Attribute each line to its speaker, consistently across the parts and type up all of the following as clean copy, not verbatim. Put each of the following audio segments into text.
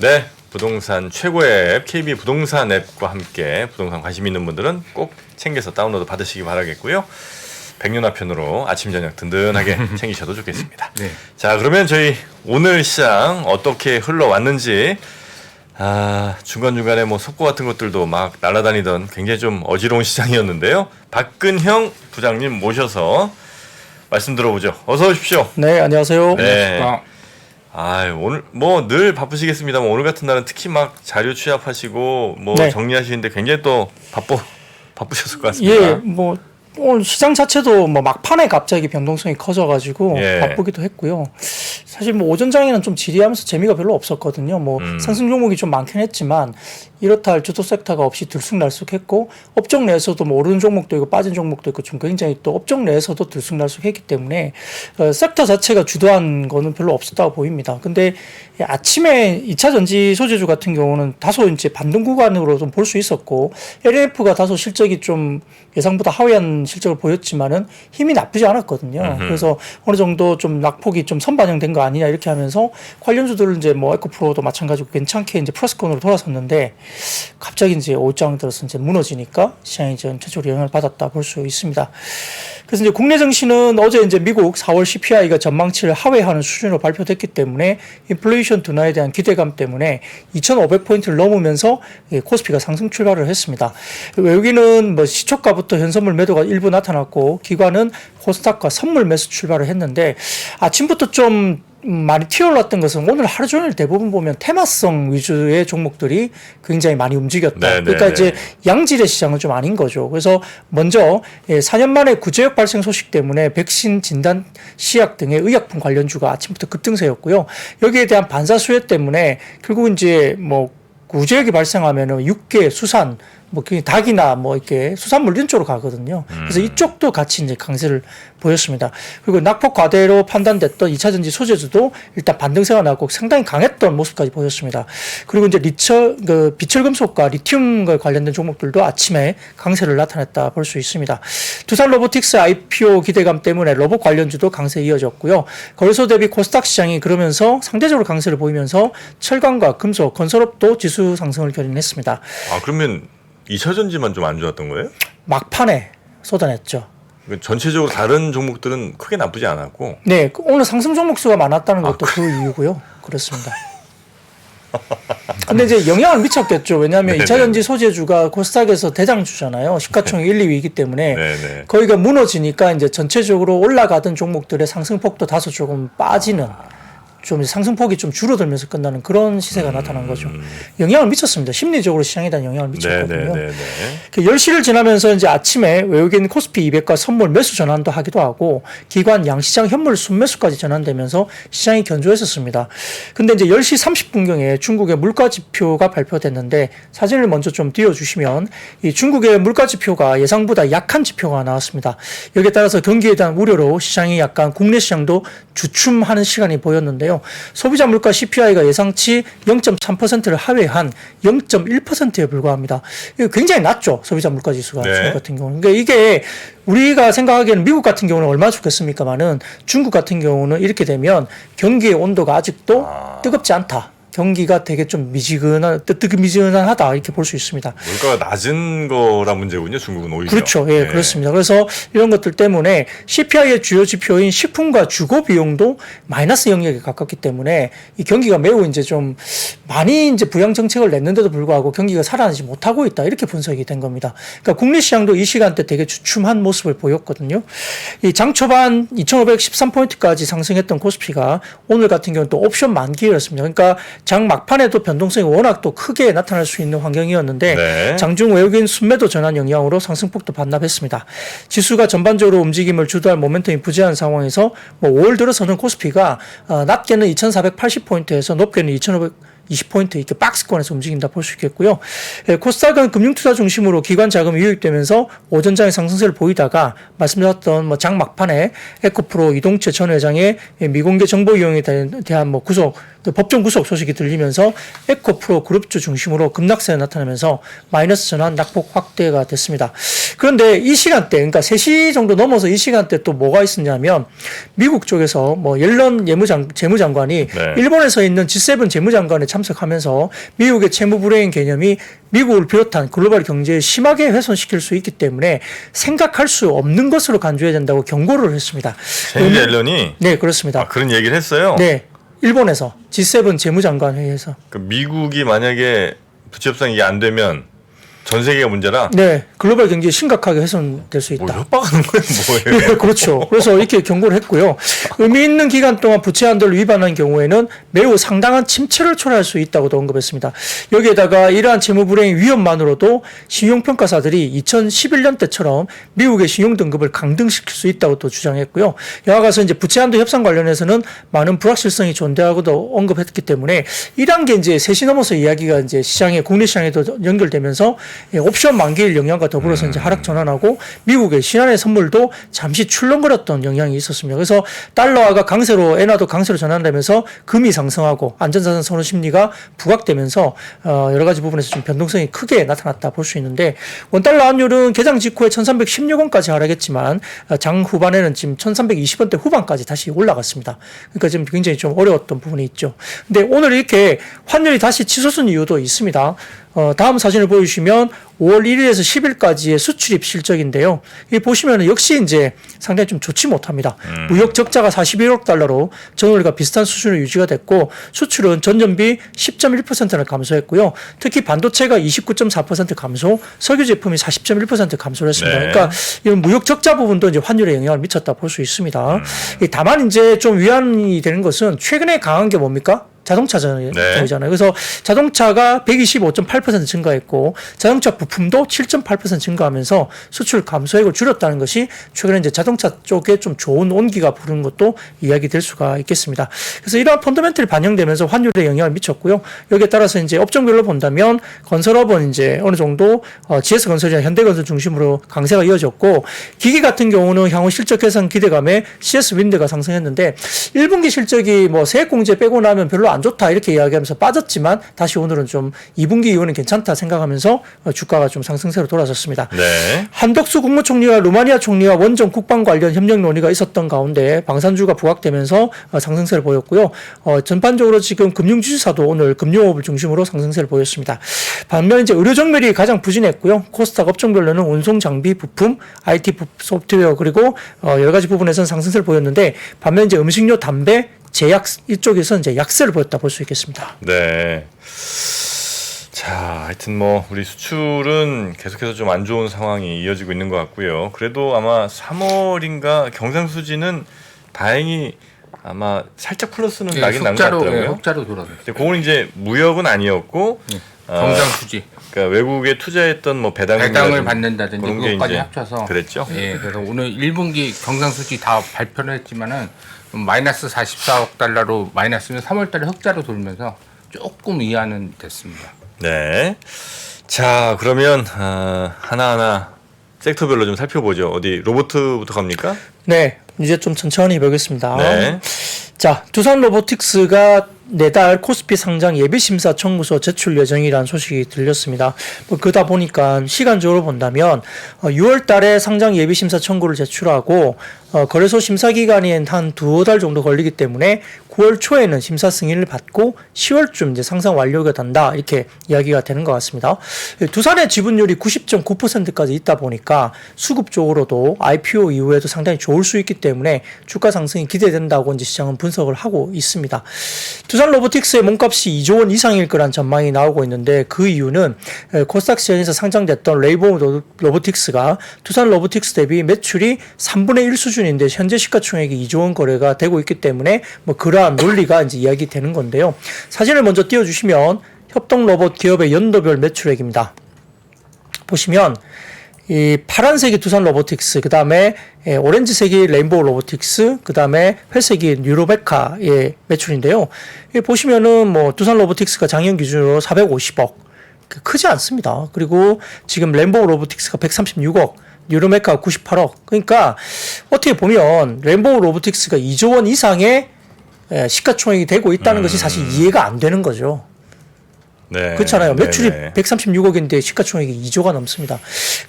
Speaker 1: 네, 부동산 최고의 앱 KB 부동산 앱과 함께 부동산 관심 있는 분들은 꼭 챙겨서 다운로드 받으시기 바라겠고요. 백년화편으로 아침 저녁 든든하게 챙기셔도 좋겠습니다.
Speaker 2: 네.
Speaker 1: 자, 그러면 저희 오늘 시장 어떻게 흘러왔는지 중간중간에 뭐 속보 같은 것들도 막 날아다니던 굉장히 좀 어지러운 시장이었는데요. 박근형 부장님 모셔서 말씀 들어보죠. 어서 오십시오.
Speaker 3: 네, 안녕하세요.
Speaker 1: 네. 오늘 뭐 늘 바쁘시겠습니다만 오늘 같은 날은 특히 막 자료 취합하시고 뭐
Speaker 3: 네.
Speaker 1: 정리하시는데 굉장히 또 바쁘셨을 것 같습니다.
Speaker 3: 예, 뭐 오늘 시장 자체도 뭐 막판에 갑자기 변동성이 커져가지고
Speaker 1: 예.
Speaker 3: 바쁘기도 했고요. 사실 뭐 오전장에는 좀 지리하면서 재미가 별로 없었거든요. 뭐 상승 종목이 좀 많긴 했지만 이렇다 할 주도 섹터가 없이 들쑥날쑥했고 업종 내에서도 뭐 오르는 종목도 있고 빠진 종목도 있고 좀 굉장히 또 업종 내에서도 들쑥날쑥했기 때문에 섹터 자체가 주도한 거는 별로 없었다고 보입니다. 근데 아침에 2차 전지 소재주 같은 경우는 다소 이제 반등 구간으로 좀 볼 수 있었고 LNF가 다소 실적이 좀 예상보다 하회한 실적을 보였지만은 힘이 나쁘지 않았거든요. 그래서 어느 정도 좀 낙폭이 좀 선반영된 거 아니냐 이렇게 하면서 관련주들을 이제 뭐 에코프로도 마찬가지고 괜찮게 이제 플러스권으로 돌아섰는데 갑자기 이제 오후장 들어서 이제 무너지니까 시장이 전체적으로 영향을 받았다 볼 수 있습니다. 그래서 이제 국내 증시는 어제 이제 미국 4월 CPI가 전망치를 하회하는 수준으로 발표됐기 때문에 인플레이션 둔화에 대한 기대감 때문에 2,500포인트를 넘으면서 코스피가 상승 출발을 했습니다. 외국인은 뭐 시초가부터 현선물 매도가 일부 나타났고 기관은 코스닥과 선물 매수 출발을 했는데 아침부터 좀 많이 튀어올랐던 것은 오늘 하루 종일 대부분 보면 테마성 위주의 종목들이 굉장히 많이 움직였다.
Speaker 1: 네네.
Speaker 3: 그러니까 이제 양질의 시장은 좀 아닌 거죠. 그래서 먼저 4년 만에 구제역 발생 소식 때문에 백신 진단 시약 등의 의약품 관련주가 아침부터 급등세였고요. 여기에 대한 반사 수혜 때문에 결국 이제 뭐 구제역이 발생하면은 육계, 수산, 뭐 닭이나 뭐 이렇게 수산물 이런 쪽으로 가거든요. 그래서 이쪽도 같이 이제 강세를 보였습니다. 그리고 낙폭 과대로 판단됐던 2차 전지 소재주도 일단 반등세가 나고 상당히 강했던 모습까지 보였습니다. 그리고 이제 비철 금속과 리튬과 관련된 종목들도 아침에 강세를 나타냈다 볼 수 있습니다. 두산 로보틱스 IPO 기대감 때문에 로봇 관련주도 강세 이어졌고요. 거래소 대비 코스닥 시장이 그러면서 상대적으로 강세를 보이면서 철강과 금속, 건설업도 지수 상승을 견인했습니다.
Speaker 1: 그러면 2차 전지만 좀 안 좋았던 거예요?
Speaker 3: 막판에 쏟아냈죠.
Speaker 1: 전체적으로 다른 종목들은 크게 나쁘지 않았고.
Speaker 3: 네, 오늘 상승 종목 수가 많았다는 것도 그 이유고요. 그렇습니다. 근데 이제 영향을 미쳤겠죠. 왜냐하면
Speaker 1: 네네.
Speaker 3: 2차 전지 소재주가 코스닥에서 대장주잖아요. 시가총액 1, 2위이기 때문에
Speaker 1: 네네.
Speaker 3: 거기가 무너지니까 이제 전체적으로 올라가던 종목들의 상승폭도 다소 조금 빠지는 좀 상승폭이 좀 줄어들면서 끝나는 그런 시세가 나타난 거죠. 영향을 미쳤습니다. 심리적으로 시장에 대한 영향을 미쳤거든요.
Speaker 1: 네네네.
Speaker 3: 10시를 지나면서 이제 아침에 외국인 코스피 200과 선물 매수 전환도 하기도 하고 기관 양시장 현물 순매수까지 전환되면서 시장이 견조했었습니다. 근데 이제 10시 30분경에 중국의 물가 지표가 발표됐는데 사진을 먼저 좀 띄워주시면 이 중국의 물가 지표가 예상보다 약한 지표가 나왔습니다. 여기에 따라서 경기에 대한 우려로 시장이 약간 국내 시장도 주춤하는 시간이 보였는데요. 소비자 물가 CPI가 예상치 0.3%를 하회한 0.1%에 불과합니다. 이거 굉장히 낮죠. 소비자 물가 지수가
Speaker 1: 네.
Speaker 3: 중국 같은 경우는. 그러니까 이게 우리가 생각하기에는 미국 같은 경우는 얼마나 좋겠습니까만은 중국 같은 경우는 이렇게 되면 경기의 온도가 아직도 뜨겁지 않다. 경기가 되게 좀 뜨뜻미지근하다 이렇게 볼 수 있습니다.
Speaker 1: 물가가 낮은 거라 문제군요. 중국은 오히려.
Speaker 3: 그렇죠. 예,
Speaker 1: 네.
Speaker 3: 그렇습니다. 그래서 이런 것들 때문에 CPI의 주요 지표인 식품과 주거 비용도 마이너스 영역에 가깝기 때문에 이 경기가 매우 이제 좀 많이 이제 부양 정책을 냈는데도 불구하고 경기가 살아나지 못하고 있다. 이렇게 분석이 된 겁니다. 그러니까 국내 시장도 이 시간대 되게 주춤한 모습을 보였거든요. 이 장 초반 2,513포인트까지 상승했던 코스피가 오늘 같은 경우는 또 옵션 만기였습니다. 그러니까 장 막판에도 변동성이 워낙 또 크게 나타날 수 있는 환경이었는데
Speaker 1: 네.
Speaker 3: 장중 외국인 순매도 전환 영향으로 상승폭도 반납했습니다. 지수가 전반적으로 움직임을 주도할 모멘텀이 부재한 상황에서 뭐 5월 들어서는 코스피가 낮게는 2,480포인트에서 높게는 2,520포인트 이렇게 박스권에서 움직인다 볼 수 있겠고요. 코스닥은 금융투자 중심으로 기관 자금이 유입되면서 오전장에 상승세를 보이다가 말씀드렸던 뭐 장 막판에 에코프로 이동채 전 회장의 미공개 정보 이용에 대한 뭐 법정 구속 소식이 들리면서 에코프로 그룹주 중심으로 급락세가 나타나면서 마이너스 전환 낙폭 확대가 됐습니다. 그런데 이 시간대, 그러니까 3시 정도 넘어서 이 시간대 또 뭐가 있었냐면 미국 쪽에서 뭐 옐런 재무장관이
Speaker 1: 네.
Speaker 3: 일본에서 있는 G7 재무장관에 참석하면서 미국의 채무 불이행 개념이 미국을 비롯한 글로벌 경제에 심하게 훼손시킬 수 있기 때문에 생각할 수 없는 것으로 간주해야 된다고 경고를 했습니다.
Speaker 1: 제니 옐런이
Speaker 3: 네, 그렇습니다.
Speaker 1: 그런 얘기를 했어요.
Speaker 3: 네, 일본에서 G7 재무장관 회의에서.
Speaker 1: 그 미국이 만약에 부채 협상 이게 안 되면 전 세계가 문제라.
Speaker 3: 네, 글로벌 경제에 심각하게 훼손될 수
Speaker 1: 뭐
Speaker 3: 있다.
Speaker 1: 협박하는 건 뭐예요?
Speaker 3: 네, 그렇죠. 그래서 이렇게 경고를 했고요. 의미 있는 기간 동안 부채 한도를 위반한 경우에는 매우 상당한 침체를 초래할 수 있다고도 언급했습니다. 여기에다가 이러한 채무 불이행 위험만으로도 신용평가사들이 2011년 때처럼 미국의 신용 등급을 강등시킬 수 있다고 또 주장했고요. 여하 가서 이제 부채 한도 협상 관련해서는 많은 불확실성이 존재하고도 언급했기 때문에 1단계 이제 3시 넘어서 이야기가 이제 시장에 국내 시장에도 연결되면서 옵션 만기일 영향과 더불어서 이제 하락 전환하고 미국의 신한의 선물도 잠시 출렁거렸던 영향이 있었습니다. 그래서 달러화가 강세로 엔화도 강세로 전환되면서 금이 상승하고 안전자산 선호 심리가 부각되면서 여러 가지 부분에서 좀 변동성이 크게 나타났다 볼 수 있는데 원달러 환율은 개장 직후에 1,316원까지 하락했지만 장 후반에는 지금 1,320원대 후반까지 다시 올라갔습니다. 그러니까 지금 굉장히 좀 어려웠던 부분이 있죠. 근데 오늘 이렇게 환율이 다시 치솟은 이유도 있습니다. 다음 사진을 보여주시면 5월 1일에서 10일까지의 수출입 실적인데요. 이 보시면 역시 이제 상당히 좀 좋지 못합니다. 무역 적자가 41억 달러로 전월과 비슷한 수준으로 유지가 됐고 수출은 전년비 10.1%나 감소했고요. 특히 반도체가 29.4% 감소, 석유 제품이 40.1% 감소를 했습니다.
Speaker 1: 네.
Speaker 3: 그러니까 이런 무역 적자 부분도 이제 환율에 영향을 미쳤다 볼 수 있습니다. 다만 이제 좀 위안이 되는 것은 최근에 강한 게 뭡니까? 자동차잖아요.
Speaker 1: 네.
Speaker 3: 그래서 자동차가 125.8% 증가했고 자동차 부품도 7.8% 증가하면서 수출 감소액을 줄였다는 것이 최근에 이제 자동차 쪽에 좀 좋은 온기가 부르는 것도 이야기될 수가 있겠습니다. 그래서 이러한 펀더멘털이 반영되면서 환율에 영향을 미쳤고요. 여기에 따라서 이제 업종별로 본다면 건설업은 이제 어느 정도 GS건설이나 현대건설 중심으로 강세가 이어졌고 기계 같은 경우는 향후 실적 개선 기대감에 CS윈드가 상승했는데 1분기 실적이 뭐 세액공제 빼고 나면 별로 안 좋다 이렇게 이야기하면서 빠졌지만 다시 오늘은 좀 2분기 이후는 괜찮다 생각하면서 주가가 좀 상승세로 돌아섰습니다.
Speaker 1: 네.
Speaker 3: 한덕수 국무총리와 루마니아 총리와 원전 국방 관련 협력 논의가 있었던 가운데 방산주가 부각되면서 상승세를 보였고요. 전반적으로 지금 금융주식사도 오늘 금융업을 중심으로 상승세를 보였습니다. 반면 이제 의료 정밀이 가장 부진했고요. 코스닥 업종별로는 운송 장비 부품, IT 소프트웨어 그리고 여러 가지 부분에서는 상승세를 보였는데 반면 이제 음식료, 담배 제약 이쪽에서 이제 약세를 보였다 볼 수 있겠습니다.
Speaker 1: 네. 자, 하여튼 뭐 우리 수출은 계속해서 좀 안 좋은 상황이 이어지고 있는 것 같고요. 그래도 아마 3월인가 경상수지는 다행히 아마 살짝 플러스는 나긴 난 것 같더라고요.
Speaker 2: 흑자로 돌아섰어요.
Speaker 1: 그건 이제 무역은 아니었고
Speaker 2: 경상수지.
Speaker 1: 그러니까 외국에 투자했던 뭐
Speaker 2: 배당을 받는다든지
Speaker 1: 그런 게
Speaker 2: 그것까지
Speaker 1: 이제
Speaker 2: 합쳐서
Speaker 1: 그랬죠.
Speaker 2: 예, 그래서 오늘 1분기 경상수지 다 발표를 했지만은 마이너스 44억 달러로 마이너스는 3월달에 흑자로 돌면서 조금 이하는 됐습니다.
Speaker 1: 네. 자, 그러면 하나하나 섹터별로 좀 살펴보죠. 어디 로보트부터 갑니까?
Speaker 3: 네, 이제 좀 천천히 해보겠습니다.
Speaker 1: 네.
Speaker 3: 자, 두산 로보틱스가 내달 코스피 상장 예비심사 청구서 제출 예정이라는 소식이 들렸습니다. 그러다 보니까 시간적으로 본다면 6월 달에 상장 예비심사 청구를 제출하고 거래소 심사 기간이 한 2달 정도 걸리기 때문에 9월 초에는 심사 승인을 받고 10월쯤 이제 상장 완료가 된다 이렇게 이야기가 되는 것 같습니다. 두산의 지분율이 90.9%까지 있다 보니까 수급 쪽으로도 IPO 이후에도 상당히 좋을 수 있기 때문에 주가 상승이 기대된다고 이제 시장은 분석을 하고 있습니다. 두산 로보틱스의 몸값이 2조 원 이상일 거란 전망이 나오고 있는데 그 이유는 코스닥 시장에서 상장됐던 레이보 로보틱스가 두산 로보틱스 대비 매출이 3분의 1 수준인데 현재 시가총액이 2조 원 거래가 되고 있기 때문에 뭐 그러한 논리가 이제 이야기되는 건데요. 사진을 먼저 띄워주시면 협동 로봇 기업의 연도별 매출액입니다. 보시면 이 파란색이 두산 로보틱스, 그 다음에 오렌지색이 레인보우 로보틱스, 그 다음에 회색이 뉴로메카의 매출인데요. 보시면은 뭐 두산 로보틱스가 작년 기준으로 450억, 크지 않습니다. 그리고 지금 레인보우 로보틱스가 136억, 뉴로메카가 98억. 그러니까 어떻게 보면 레인보우 로보틱스가 2조 원 이상의 시가총액이 되고 있다는 것이 사실 이해가 안 되는 거죠.
Speaker 1: 네.
Speaker 3: 그렇잖아요. 매출이
Speaker 1: 네네.
Speaker 3: 136억인데 시가총액이 2조가 넘습니다.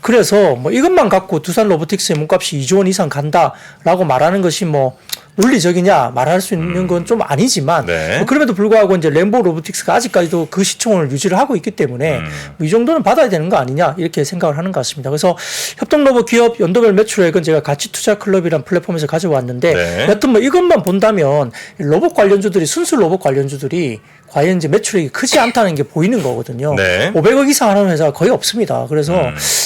Speaker 3: 그래서 뭐 이것만 갖고 두산 로보틱스의 몸값이 2조 원 이상 간다라고 말하는 것이 뭐 논리적이냐 말할 수 있는 건 좀 아니지만
Speaker 1: 네.
Speaker 3: 뭐 그럼에도 불구하고 이제 램보 로보틱스가 아직까지도 그 시총을 유지를 하고 있기 때문에 이 정도는 받아야 되는 거 아니냐 이렇게 생각을 하는 것 같습니다. 그래서 협동로봇 기업 연도별 매출액은 제가 가치투자클럽이라는 플랫폼에서 가져왔는데
Speaker 1: 네.
Speaker 3: 여튼 뭐 이것만 본다면 로봇 관련주들이 순수 로봇 관련주들이 과연 이제 매출액이 크지 않다는 게 보이는 거거든요.
Speaker 1: 네.
Speaker 3: 500억 이상 하는 회사가 거의 없습니다. 그래서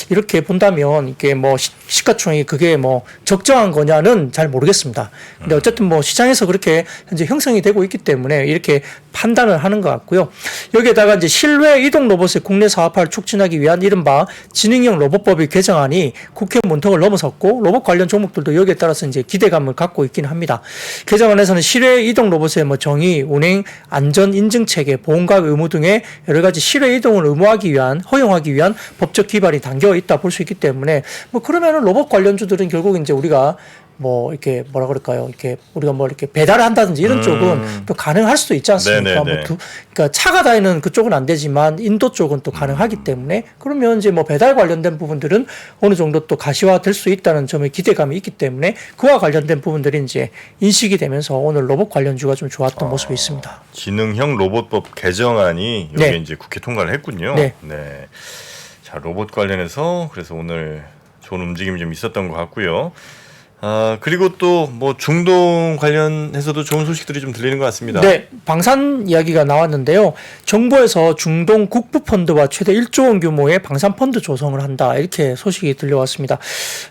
Speaker 3: 이렇게 본다면 이게 뭐 시가총액이 그게 뭐 적정한 거냐는 잘 모르겠습니다. 근데 어쨌든 뭐 시장에서 그렇게 현재 형성이 되고 있기 때문에 이렇게 판단을 하는 것 같고요. 여기에다가 이제 실외 이동 로봇의 국내 사업화를 촉진하기 위한 이른바 지능형 로봇법이 개정안이 국회 문턱을 넘어섰고 로봇 관련 종목들도 여기에 따라서 이제 기대감을 갖고 있긴 합니다. 개정안에서는 실외 이동 로봇의 뭐 정의, 운행, 안전 인증 체계, 보험과 의무 등의 여러 가지 실외 이동을 의무화하기 위한 허용하기 위한 법적 기반이 담겨 있다 볼 수 있기 때문에 뭐 그러면은 로봇 관련주들은 결국 이제 우리가 뭐 이렇게 뭐라 그럴까요? 이렇게 우리가 뭐 이렇게 배달을 한다든지 이런 쪽은 또 가능할 수도 있지 않습니까?
Speaker 1: 네네네.
Speaker 3: 뭐 그러니까 차가 다니는 그쪽은 안 되지만 인도 쪽은 또 가능하기 때문에 그러면 이제 뭐 배달 관련된 부분들은 어느 정도 또 가시화 될 수 있다는 점에 기대감이 있기 때문에 그와 관련된 부분들이 이제 인식이 되면서 오늘 로봇 관련주가 좀 좋았던 모습이 있습니다.
Speaker 1: 지능형 로봇법 개정안이 여기
Speaker 3: 네.
Speaker 1: 이제 국회 통과를 했군요.
Speaker 3: 네.
Speaker 1: 자, 로봇 관련해서 그래서 오늘 좋은 움직임이 좀 있었던 것 같고요. 아, 그리고 또 뭐 중동 관련해서도 좋은 소식들이 좀 들리는 것 같습니다.
Speaker 3: 네, 방산 이야기가 나왔는데요. 정부에서 중동 국부펀드와 최대 1조 원 규모의 방산펀드 조성을 한다. 이렇게 소식이 들려왔습니다.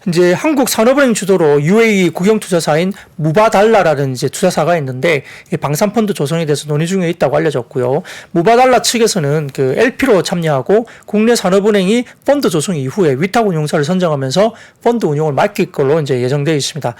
Speaker 3: 이제 한국산업은행 주도로 UAE 국영투자사인 무바달라라는 이제 투자사가 있는데 이 방산펀드 조성에 대해서 논의 중에 있다고 알려졌고요. 무바달라 측에서는 그 LP로 참여하고 국내 산업은행이 펀드 조성 이후에 위탁 운용사를 선정하면서 펀드 운용을 맡길 걸로 이제 예정되어 있습니다.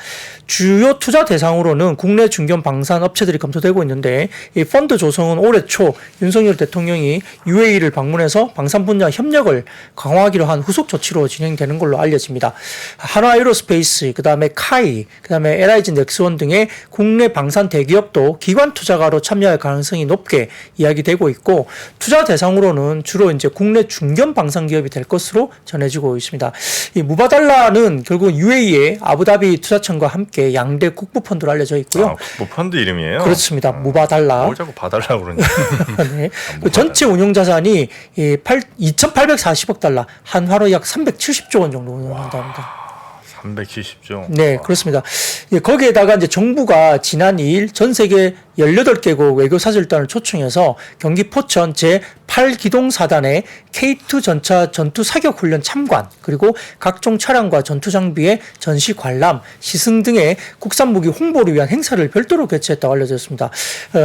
Speaker 3: 주요 투자 대상으로는 국내 중견 방산 업체들이 검토되고 있는데 이 펀드 조성은 올해 초 윤석열 대통령이 UAE를 방문해서 방산 분야 협력을 강화하기로 한 후속 조치로 진행되는 걸로 알려집니다. 한화에어로스페이스, 그다음에 카이, 그다음에 LIG 넥스원 등의 국내 방산 대기업도 기관 투자가로 참여할 가능성이 높게 이야기되고 있고 투자 대상으로는 주로 이제 국내 중견 방산 기업이 될 것으로 전해지고 있습니다. 이 무바달라는 결국 UAE의 아부다비 투자청과 함께 양대 국부펀드로 알려져 있고요.
Speaker 1: 아, 국부 펀드 이름이에요?
Speaker 3: 그렇습니다. 무바달라.
Speaker 1: 뭘 자꾸 봐달라고 그러냐.
Speaker 3: 네. 그 전체 운용 자산이 2,840억 달러, 한화로 약 370조 원 정도 운용한답니다.
Speaker 1: 370조.
Speaker 3: 네, 그렇습니다. 예, 거기에다가 이제 정부가 지난 2일 전 세계 18개국 외교사절단을 초청해서 경기 포천 제8기동사단의 K2 전차 전투 사격 훈련 참관, 그리고 각종 차량과 전투 장비의 전시 관람, 시승 등의 국산 무기 홍보를 위한 행사를 별도로 개최했다고 알려졌습니다.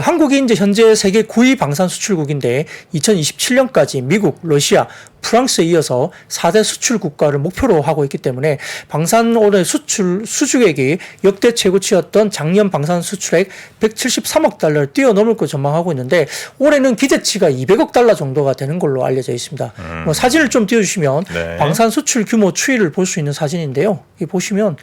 Speaker 3: 한국이 이제 현재 세계 9위 방산 수출국인데 2027년까지 미국, 러시아, 프랑스에 이어서 4대 수출 국가를 목표로 하고 있기 때문에 방산 올해 수출 수주액이 역대 최고치였던 작년 방산 수출액 173억 달러를 뛰어넘을 거 전망하고 있는데 올해는 기대치가 200억 달러 정도가 되는 걸로 알려져 있습니다. 뭐 사진을 좀 띄워주시면
Speaker 1: 네.
Speaker 3: 방산 수출 규모 추이를 볼 수 있는 사진인데요. 이 보시면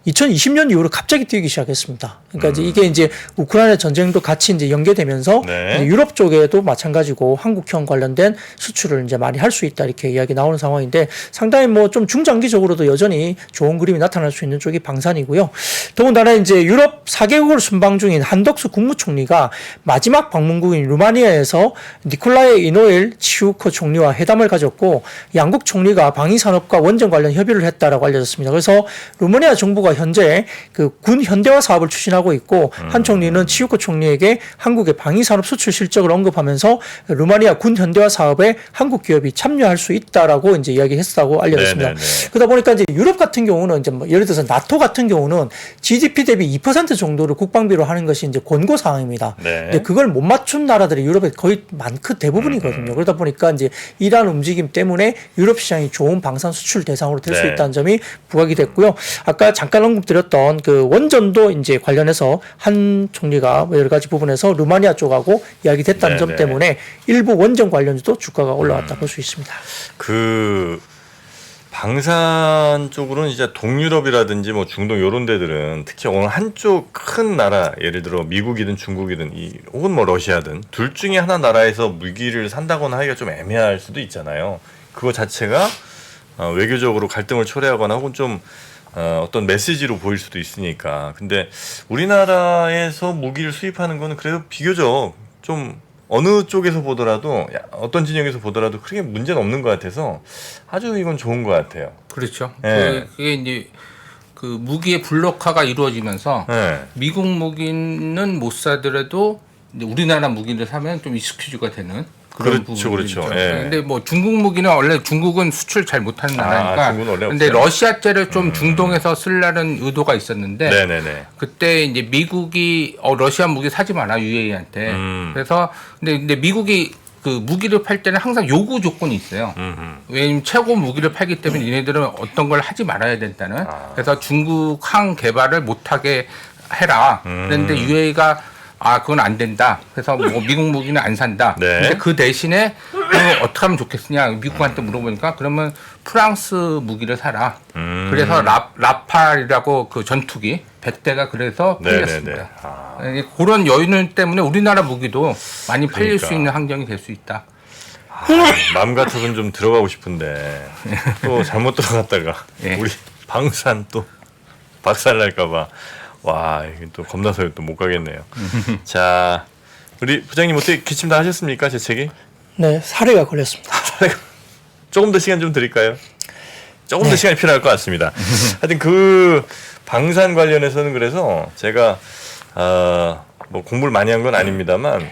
Speaker 3: 2020년 이후로 갑자기 뛰기 시작했습니다. 그러니까 이게 이제 우크라이나 전쟁도 같이 이제 연계되면서
Speaker 1: 네.
Speaker 3: 이제 유럽 쪽에도 마찬가지고 한국형 관련된 수출을 이제 많이 할 수 있다 이렇게 이야기 나오는 상황인데 상당히 뭐 좀 중장기적으로도 여전히 좋은 그림이 나타날 수 있는 쪽이 방산이고요. 더군다나 이제 유럽 4개국을 순방 중인 한덕수 국무총리가 마지막 방문국인 루마니아에서 니콜라이 이노일 치우코 총리와 회담을 가졌고 양국 총리가 방위산업과 원전 관련 협의를 했다라고 알려졌습니다. 그래서 루마니아 정부가 현재 그 군 현대화 사업을 추진하고 있고 한 총리는 치우코 총리에게 한국의 방위산업 수출 실적을 언급하면서 루마니아 군 현대화 사업에 한국 기업이 참여할 수 있다라고 이제 이야기했다고 알려졌습니다.
Speaker 1: 네네네.
Speaker 3: 그러다 보니까 이제 유럽 같은 경우는 이제 뭐 예를 들어서 나토 같은 경우는 GDP 대비 2% 정도를 국방비로 하는 것이 이제 권고 사항입니다.
Speaker 1: 네.
Speaker 3: 근데 그걸 못 맞춘 나라들이 유럽에 거의 대부분이거든요. 그러다 보니까 이제 이러한 움직임 때문에 유럽 시장이 좋은 방산 수출 대상으로 될 수
Speaker 1: 네.
Speaker 3: 있다는 점이 부각이 됐고요. 아까 잠깐 언급드렸던 그 원전도 이제 관련해서 한 총리가 여러 가지 부분에서 루마니아 쪽하고 이야기됐다는 점
Speaker 1: 네네.
Speaker 3: 때문에 일부 원전 관련주도 주가가 올라왔다 볼 수 있습니다.
Speaker 1: 그 방산 쪽으로는 이제 동유럽이라든지 뭐 중동 이런 데들은 특히 어느 한쪽 큰 나라 예를 들어 미국이든 중국이든 혹은 뭐 러시아든 둘 중에 하나 나라에서 무기를 산다거나 하기가 좀 애매할 수도 있잖아요. 그거 자체가 외교적으로 갈등을 초래하거나 혹은 좀 어떤 메시지로 보일 수도 있으니까. 근데 우리나라에서 무기를 수입하는 거는 그래도 비교적 좀 어느 쪽에서 보더라도 어떤 진영에서 보더라도 크게 문제는 없는 것 같아서 아주 이건 좋은 것 같아요.
Speaker 2: 그렇죠.
Speaker 1: 예.
Speaker 2: 그게 이제 그 무기의 블록화가 이루어지면서
Speaker 1: 네.
Speaker 2: 미국 무기는 못 사더라도 이제 우리나라 무기를 사면 좀 익스큐즈가 되는 그런
Speaker 1: 그렇죠,
Speaker 2: 부분이죠.
Speaker 1: 그렇죠. 예.
Speaker 2: 근데 뭐 중국 무기는 원래 중국은 수출 잘 못하는 나라니까.
Speaker 1: 중국은 원래
Speaker 2: 근데
Speaker 1: 없어요?
Speaker 2: 러시아제를 좀 중동에서 쓰려는 의도가 있었는데
Speaker 1: 네네네.
Speaker 2: 그때 이제 미국이 러시아 무기 사지 마라 UAE한테. 그래서 근데 미국이 그 무기를 팔 때는 항상 요구 조건이 있어요. 왜냐면 최고 무기를 팔기 때문에 얘네들은 어떤 걸 하지 말아야 된다는. 그래서 중국 항 개발을 못하게 해라. 그런데 UAE가 그건 안 된다. 그래서 뭐 미국 무기는 안 산다.
Speaker 1: 네.
Speaker 2: 근데 그 대신에 그거 어떻게 하면 좋겠느냐 미국한테 물어보니까 그러면 프랑스 무기를 사라. 그래서 라팔이라고 그 전투기 100대가 그래서 팔렸습니다. 그런 여유 때문에 우리나라 무기도 많이 팔릴
Speaker 1: 그러니까.
Speaker 2: 수 있는 환경이 될 수 있다.
Speaker 1: 마음 같아서는 좀 들어가고 싶은데 또 잘못 들어갔다가
Speaker 2: 예.
Speaker 1: 우리 방산 또 박살날까봐 와 이게 또 겁나서 또 못 가겠네요. 자 우리 부장님 어떻게 기침 다 하셨습니까 재채기?
Speaker 3: 네, 사례가 걸렸습니다.
Speaker 1: 조금 더 시간 좀 드릴까요? 조금 더 시간이 필요할 것 같습니다. 하여튼 그 방산 관련해서는 그래서 제가 뭐 공부를 많이 한 건 아닙니다만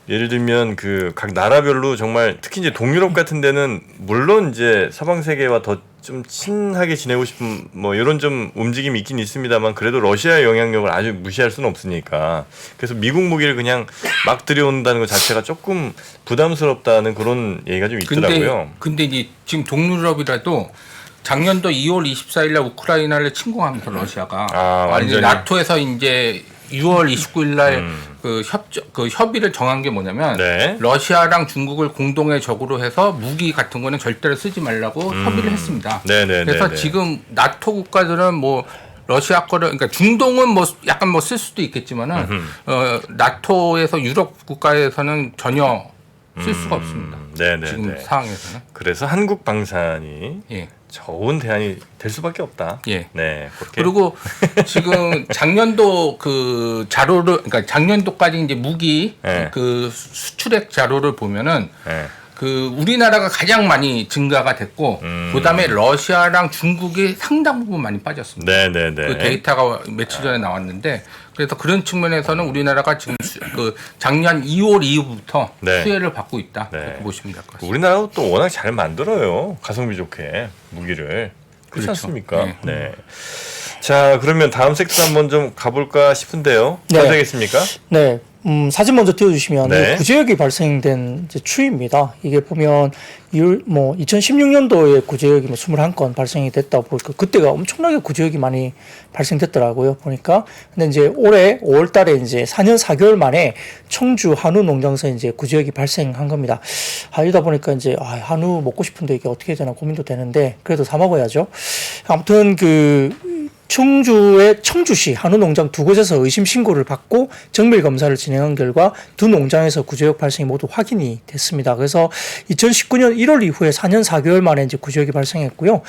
Speaker 1: 예를 들면 그 각 나라별로 정말 특히 이제 동유럽 같은 데는 물론 이제 서방 세계와 더 좀 친하게 지내고 싶은 뭐 이런 좀 움직임이 있긴 있습니다만 그래도 러시아의 영향력을 아주 무시할 수는 없으니까 그래서 미국 무기를 그냥 막 들여온다는 것 자체가 조금 부담스럽다는 그런 얘기가 좀 있더라고요.
Speaker 2: 근데 이제 지금 동유럽이라도 작년도 2월 24일 날 우크라이나를 침공하면서 러시아가
Speaker 1: 완전히.
Speaker 2: 나토에서 이제 6월 29일 날 그 협의를 정한 게 뭐냐면
Speaker 1: 네.
Speaker 2: 러시아랑 중국을 공동의 적으로 해서 무기 같은 거는 절대로 쓰지 말라고 협의를 했습니다.
Speaker 1: 네네네.
Speaker 2: 그래서 지금 나토 국가들은 뭐 러시아 거를 그러니까 중동은 뭐 약간 뭐 쓸 수도 있겠지만은 나토에서 유럽 국가에서는 전혀 쓸 수가 없습니다.
Speaker 1: 네네네.
Speaker 2: 지금 상황에서는.
Speaker 1: 그래서 한국 방산이
Speaker 2: 예.
Speaker 1: 좋은 대안이 될 수밖에 없다.
Speaker 2: 예.
Speaker 1: 네. 그렇게.
Speaker 2: 그리고 지금 작년도 그 자료를 그러니까 작년도까지 이제 무기
Speaker 1: 네.
Speaker 2: 그 수출액 자료를 보면은
Speaker 1: 네.
Speaker 2: 그 우리나라가 가장 많이 증가가 됐고 그다음에 러시아랑 중국이 상당 부분 많이 빠졌습니다.
Speaker 1: 네네네.
Speaker 2: 그 데이터가 며칠 전에 나왔는데 그래서 그런 측면에서는 우리나라가 지금 그 작년 2월 이후부터
Speaker 1: 네.
Speaker 2: 수혜를 받고 있다.
Speaker 1: 네.
Speaker 2: 이렇게 보시면 될 것 같습니다.
Speaker 1: 우리나라도 또 워낙 잘 만들어요. 가성비 좋게 무기를. 그렇지
Speaker 2: 그렇죠.
Speaker 1: 않습니까?
Speaker 2: 네.
Speaker 1: 네. 자, 그러면 다음 섹터 한번 좀 가볼까 싶은데요.
Speaker 3: 네.
Speaker 1: 잘 되겠습니까?
Speaker 3: 네, 사진 먼저 띄워주시면
Speaker 1: 네.
Speaker 3: 구제역이 발생된 이제 추이입니다. 이게 보면 2016년도에 구제역이 21건 발생이 됐다 보니까 그때가 엄청나게 구제역이 많이 발생됐더라고요. 보니까 근데 이제 올해 5월달에 이제 4년 4개월 만에 청주 한우 농장에서 이제 구제역이 발생한 겁니다. 이러다 보니까 이제 한우 먹고 싶은데 이게 어떻게 해야 되나 고민도 되는데 그래도 사 먹어야죠. 아무튼 청주시 한우 농장 두 곳에서 의심 신고를 받고 정밀 검사를 진행한 결과 두 농장에서 구제역 발생이 모두 확인이 됐습니다. 그래서 2019년 1월 이후에 4년 4개월 만에 이제 구제역이 발생했고요.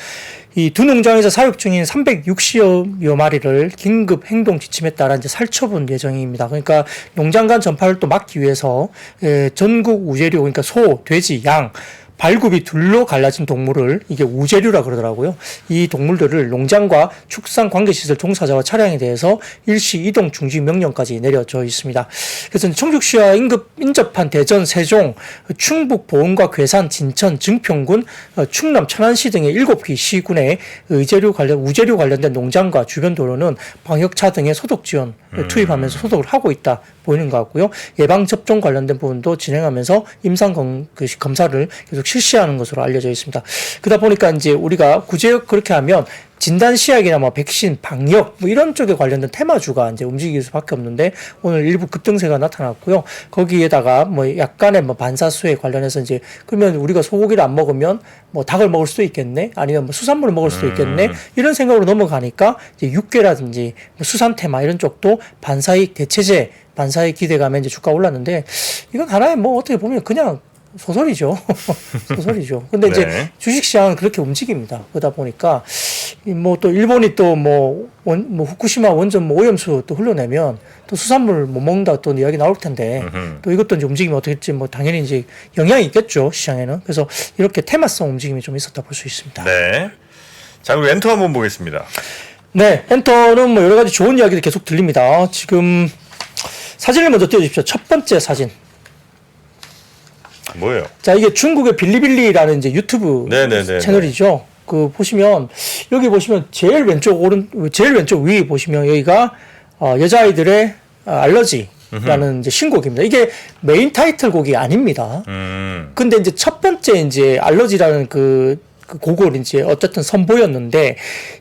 Speaker 3: 이 두 농장에서 사육 중인 360여 마리를 긴급 행동 지침에 따라 이제 살처분 예정입니다. 그러니까 농장 간 전파를 또 막기 위해서 전국 우제류 그러니까 소, 돼지, 양 발굽이 둘로 갈라진 동물을 이게 우제류라 그러더라고요. 이 동물들을 농장과 축산 관계시설 종사자와 차량에 대해서 일시 이동 중지 명령까지 내려져 있습니다. 그래서 청주시와 인접한 대전, 세종, 충북, 보은과 괴산, 진천, 증평군, 충남, 천안시 등의 7개 시군에 우제류 관련된 농장과 주변 도로는 방역차 등의 소독 지원 투입하면서 소독을 하고 있다 보이는 것 같고요. 예방 접종 관련된 부분도 진행하면서 임상 검사를 계속 계속 실시하는 것으로 알려져 있습니다. 그러다 보니까 이제 우리가 굳이 그렇게 하면 진단 시약이나 뭐 백신, 방역 뭐 이런 쪽에 관련된 테마주가 이제 움직일 수밖에 없는데 오늘 일부 급등세가 나타났고요. 거기에다가 뭐 약간의 뭐 반사수에 관련해서 이제 그러면 우리가 소고기를 안 먹으면 뭐 닭을 먹을 수도 있겠네, 아니면 뭐 수산물을 먹을 수도 있겠네 이런 생각으로 넘어가니까 이제 육괴라든지 뭐 수산 테마 이런 쪽도 반사익 대체제, 반사익 기대감에 이제 주가 올랐는데 이건 하나의 뭐 어떻게 보면 그냥 소설이죠. 소설이죠. 근데 이제
Speaker 1: 네.
Speaker 3: 주식시장은 그렇게 움직입니다. 그러다 보니까 뭐 또 일본이 또 뭐 후쿠시마 원전 뭐 오염수 또 흘러내면 또 수산물 못 먹는다 또 이야기 나올 텐데 또 이것도 이제 움직이면 어떻게 될지 뭐 당연히 이제 영향이 있겠죠, 시장에는. 그래서 이렇게 테마성 움직임이 좀 있었다 볼 수 있습니다.
Speaker 1: 네. 자, 그리고 엔터 한번 보겠습니다.
Speaker 3: 네, 엔터는 뭐 여러 가지 좋은 이야기도 계속 들립니다. 지금 사진을 먼저 띄워주십시오. 첫 번째 사진.
Speaker 1: 뭐예요?
Speaker 3: 자, 이게 중국의 빌리빌리라는 이제 유튜브
Speaker 1: 네네네.
Speaker 3: 채널이죠. 그 보시면 여기 보시면 제일 왼쪽 위 보시면 여기가 여자아이들의 알러지라는 이제 신곡입니다. 이게 메인 타이틀곡이 아닙니다. 근데 이제 첫 번째 이제 알러지라는 그 곡을 이제 어쨌든 선보였는데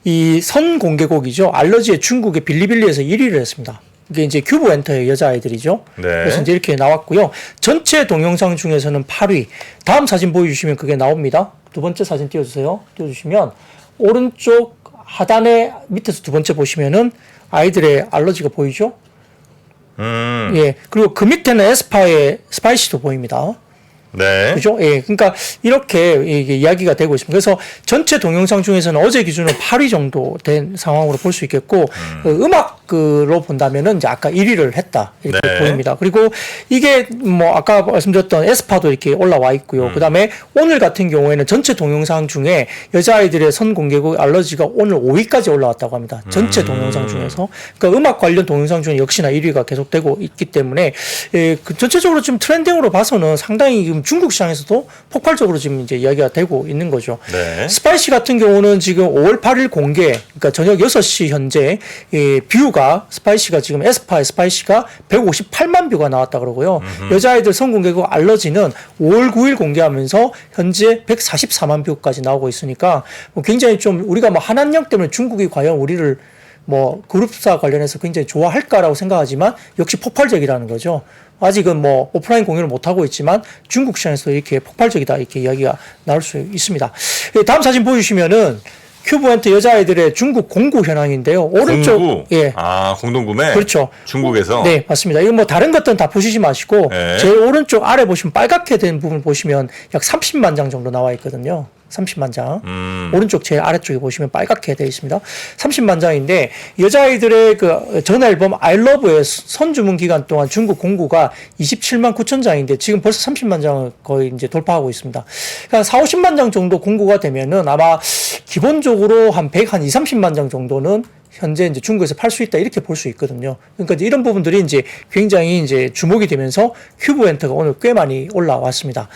Speaker 3: 이 선공개곡이죠. 알러지의 중국의 빌리빌리에서 1위를 했습니다. 이게 이제 큐브 엔터의 여자아이들이죠.
Speaker 1: 네.
Speaker 3: 그래서 이제 이렇게 나왔고요. 전체 동영상 중에서는 8위. 다음 사진 보여주시면 그게 나옵니다. 두 번째 사진 띄워주세요. 띄워주시면 오른쪽 하단에 밑에서 두 번째 보시면은 아이들의 알러지가 보이죠? 예. 그리고 그 밑에는 에스파의 스파이시도 보입니다.
Speaker 1: 네.
Speaker 3: 그죠? 예. 그러니까 이렇게 이게 이야기가 되고 있습니다. 그래서 전체 동영상 중에서는 어제 기준으로 8위 정도 된 상황으로 볼 수 있겠고, 음악으로 본다면은 이제 아까 1위를 했다. 이렇게
Speaker 1: 네.
Speaker 3: 보입니다. 그리고 이게 뭐 아까 말씀드렸던 에스파도 이렇게 올라와 있고요. 그 다음에 오늘 같은 경우에는 전체 동영상 중에 여자아이들의 선공개곡 알러지가 오늘 5위까지 올라왔다고 합니다. 전체 동영상 중에서. 그러니까 음악 관련 동영상 중에 역시나 1위가 계속되고 있기 때문에, 예, 그 전체적으로 지금 트렌딩으로 봐서는 상당히 지금 중국 시장에서도 폭발적으로 지금 이제 이야기가 되고 있는 거죠.
Speaker 1: 네.
Speaker 3: 스파이시 같은 경우는 지금 5월 8일 공개, 그러니까 저녁 6시 현재 뷰가 스파이시가 지금 에스파의 스파이시가 158만 뷰가 나왔다 그러고요. 여자아이들 선공개곡 알러지는 5월 9일 공개하면서 현재 144만 뷰까지 나오고 있으니까 뭐 굉장히 좀 우리가 뭐 한한령 때문에 중국이 과연 우리를 뭐 그룹사 관련해서 굉장히 좋아할까라고 생각하지만 역시 폭발적이라는 거죠. 아직은 뭐 오프라인 공유를 못하고 있지만 중국 시장에서 이렇게 폭발적이다 이렇게 이야기가 나올 수 있습니다. 다음 사진 보여주시면은 큐브엔트 여자아이들의 중국 공구 현황인데요. 오른쪽
Speaker 1: 공구?
Speaker 3: 예.
Speaker 1: 아, 공동구매?
Speaker 3: 그렇죠.
Speaker 1: 중국에서?
Speaker 3: 네, 맞습니다. 이거 뭐 다른 것들은 다 보시지 마시고
Speaker 1: 네.
Speaker 3: 제일 오른쪽 아래 보시면 빨갛게 된 부분 보시면 약 30만 장 정도 나와 있거든요. 30만 장. 오른쪽 제일 아래쪽에 보시면 빨갛게 되어 있습니다. 30만 장인데 여자아이들의 그 전 앨범 I Love의 선주문 기간 동안 중국 공구가 27만 9천 장인데 지금 벌써 30만 장을 거의 이제 돌파하고 있습니다. 그러니까 4, 50만 장 정도 공구가 되면은 아마 기본적으로 한 2, 30만 장 정도는 현재 이제 중국에서 팔 수 있다 이렇게 볼 수 있거든요. 그러니까 이제 이런 부분들이 이제 굉장히 이제 주목이 되면서 큐브 엔터가 오늘 꽤 많이 올라왔습니다.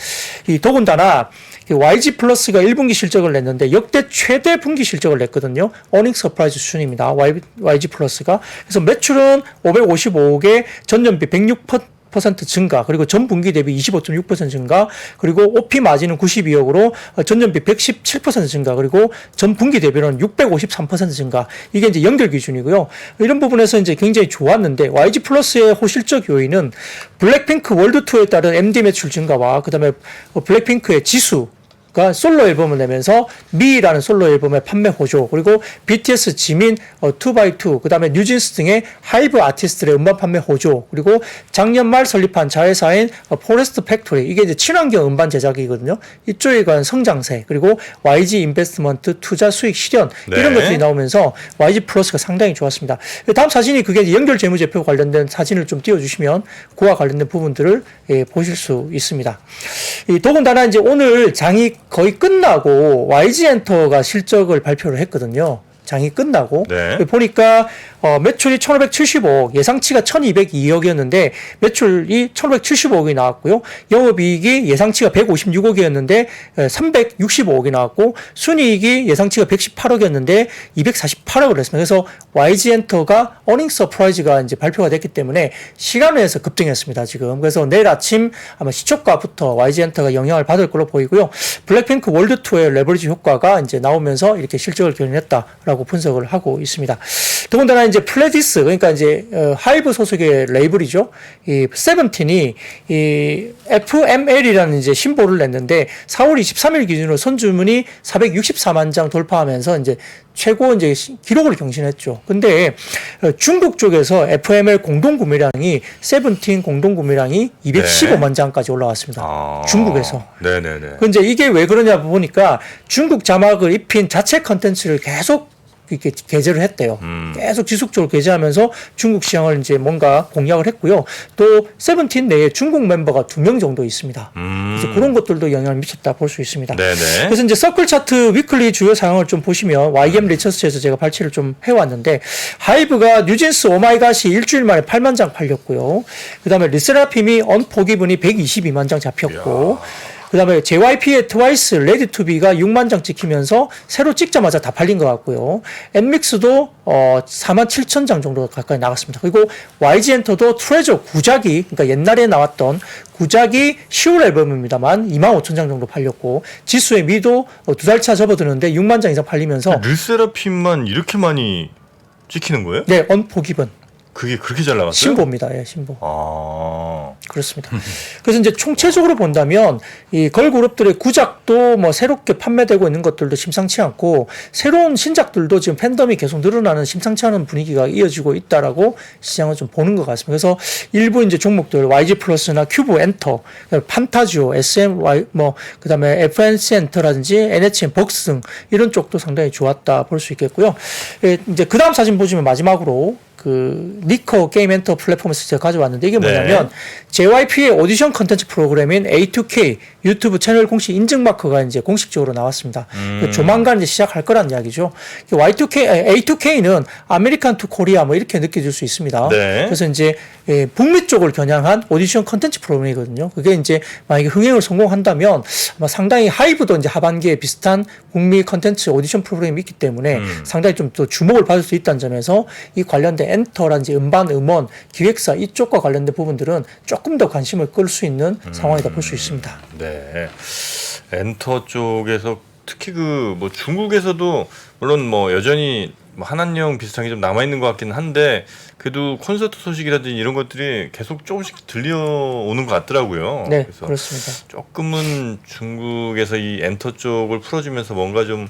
Speaker 3: 이 더군다나 YG 플러스가 1분기 실적을 냈는데 역대 최대 분기 실적을 냈거든요. 어닝 서프라이즈 수준입니다. YG 플러스가. 그래서 매출은 555억에 전년비 106% 증가, 그리고 전 분기 대비 25.6% 증가, 그리고 OP 마진은 92억으로 전년비 117% 증가, 그리고 전 분기 대비는 653% 증가. 이게 이제 연결 기준이고요. 이런 부분에서 이제 굉장히 좋았는데 YG 플러스의 호실적 요인은 블랙핑크 월드 투어에 따른 MD 매출 증가와 그다음에 블랙핑크의 지수 가 솔로 앨범을 내면서 미라는 솔로 앨범의 판매 호조, 그리고 BTS 지민 2x2, 그 다음에 뉴진스 등의 하이브 아티스트의 음반 판매 호조, 그리고 작년 말 설립한 자회사인 포레스트 팩토리, 이게 이제 친환경 음반 제작이거든요. 이쪽에 관한 성장세, 그리고 YG 인베스트먼트 투자 수익 실현,
Speaker 1: 네.
Speaker 3: 이런 것들이 나오면서 YG 플러스가 상당히 좋았습니다. 다음 사진이 그게 연결 재무제표 관련된 사진을 좀 띄워주시면 그와 관련된 부분들을 보실 수 있습니다. 더군다나 이제 오늘 장이 거의 끝나고 YG 엔터가 실적을 발표를 했거든요. 장이 끝나고
Speaker 1: 네.
Speaker 3: 보니까 매출이 1,575억, 예상치가 1,202억이었는데 매출이 1,575억이 나왔고요. 영업이익이 예상치가 156억이었는데 365억이 나왔고 순이익이 예상치가 118억이었는데 248억을 했습니다. 그래서 YG엔터가 어닝 서프라이즈가 이제 발표가 됐기 때문에 시간에서 급등했습니다. 지금. 그래서 내일 아침 아마 시초가부터 YG엔터가 영향을 받을 걸로 보이고요. 블랙핑크 월드 투어의 레버리지 효과가 이제 나오면서 이렇게 실적을 견인했다라고 분석을 하고 있습니다. 더군다나 이제 플레디스, 그러니까 이제 하이브 소속의 레이블이죠. 이 세븐틴이 이 FML이라는 이제 신보를 냈는데 4월 23일 기준으로 선주문이 464만 장 돌파하면서 이제 최고 이제 기록을 경신했죠. 근데 중국 쪽에서 FML 공동 구매량이 세븐틴 공동 구매량이 215만 장까지 올라왔습니다. 중국에서.
Speaker 1: 네네네.
Speaker 3: 근데 이게 왜 그러냐 보니까 중국 자막을 입힌 자체 컨텐츠를 계속 이렇게 게재를 했대요. 계속 지속적으로 게재하면서 중국 시장을 이제 뭔가 공략을 했고요. 또 세븐틴 내에 중국 멤버가 2명 정도 있습니다. 그래서 그런 것들도 영향을 미쳤다 볼 수 있습니다.
Speaker 1: 네네.
Speaker 3: 그래서 이제 서클 차트 위클리 주요 상황을 좀 보시면 YM 리서치에서 제가 발췌를 좀 해왔는데 하이브가 뉴진스 오마이갓이 일주일 만에 8만 장 팔렸고요. 그다음에 리세라핌이 언포기분이 122만 장 잡혔고. 그다음에 JYP의 트와이스 레디투비가 6만 장 찍히면서 새로 찍자마자 다 팔린 것 같고요. 엔믹스도 4만 7천 장 정도 가까이 나갔습니다. 그리고 YG엔터도 트레저 구작이, 그러니까 옛날에 나왔던 구작이 10월 앨범입니다만 2만 5천 장 정도 팔렸고 지수의 미도 2달차 접어드는데 6만 장 이상 팔리면서
Speaker 1: 르세라핌만 이렇게 많이 찍히는 거예요?
Speaker 3: 네, 언포기분.
Speaker 1: 그게 그렇게 잘 나갔어요?
Speaker 3: 신보입니다. 예, 신보.
Speaker 1: 아.
Speaker 3: 그렇습니다. 그래서 이제 총체적으로 본다면 이 걸그룹들의 구작도 뭐 새롭게 판매되고 있는 것들도 심상치 않고 새로운 신작들도 지금 팬덤이 계속 늘어나는 심상치 않은 분위기가 이어지고 있다라고 시장을 좀 보는 것 같습니다. 그래서 일부 이제 종목들 YG 플러스나 큐브 엔터, 판타지오, SMY 뭐 그다음에 FNC 엔터라든지 NHN 벅스 등 이런 쪽도 상당히 좋았다 볼 수 있겠고요. 예, 이제 그다음 사진 보시면 마지막으로 그 니커 게임 엔터 플랫폼에서 제가 가져왔는데 이게 뭐냐면 JYP의 오디션 컨텐츠 프로그램인 A2K 유튜브 채널 공식 인증 마크가 이제 공식적으로 나왔습니다. 조만간 이제 시작할 거란 이야기죠. A2K는 아메리칸 투 코리아 뭐 이렇게 느껴질 수 있습니다.
Speaker 1: 네.
Speaker 3: 그래서 이제 북미 쪽을 겨냥한 오디션 컨텐츠 프로그램이거든요. 그게 이제 만약에 흥행을 성공한다면 아마 상당히 하이브도 이제 하반기에 비슷한 북미 컨텐츠 오디션 프로그램이 있기 때문에 상당히 좀 더 주목을 받을 수 있다는 점에서 이 관련된 엔터라든지 음반, 음원, 기획사 이쪽과 관련된 부분들은 조금 더 관심을 끌 수 있는 상황이다 볼 수 있습니다.
Speaker 1: 네. 엔터 쪽에서 특히 그 뭐 중국에서도 물론 뭐 여전히 뭐 한한령 비슷한 게 좀 남아 있는 것 같긴 한데 그래도 콘서트 소식이라든지 이런 것들이 계속 조금씩 들려오는 것 같더라고요.
Speaker 3: 네,
Speaker 1: 그래서
Speaker 3: 그렇습니다.
Speaker 1: 조금은 중국에서 이 엔터 쪽을 풀어주면서 뭔가 좀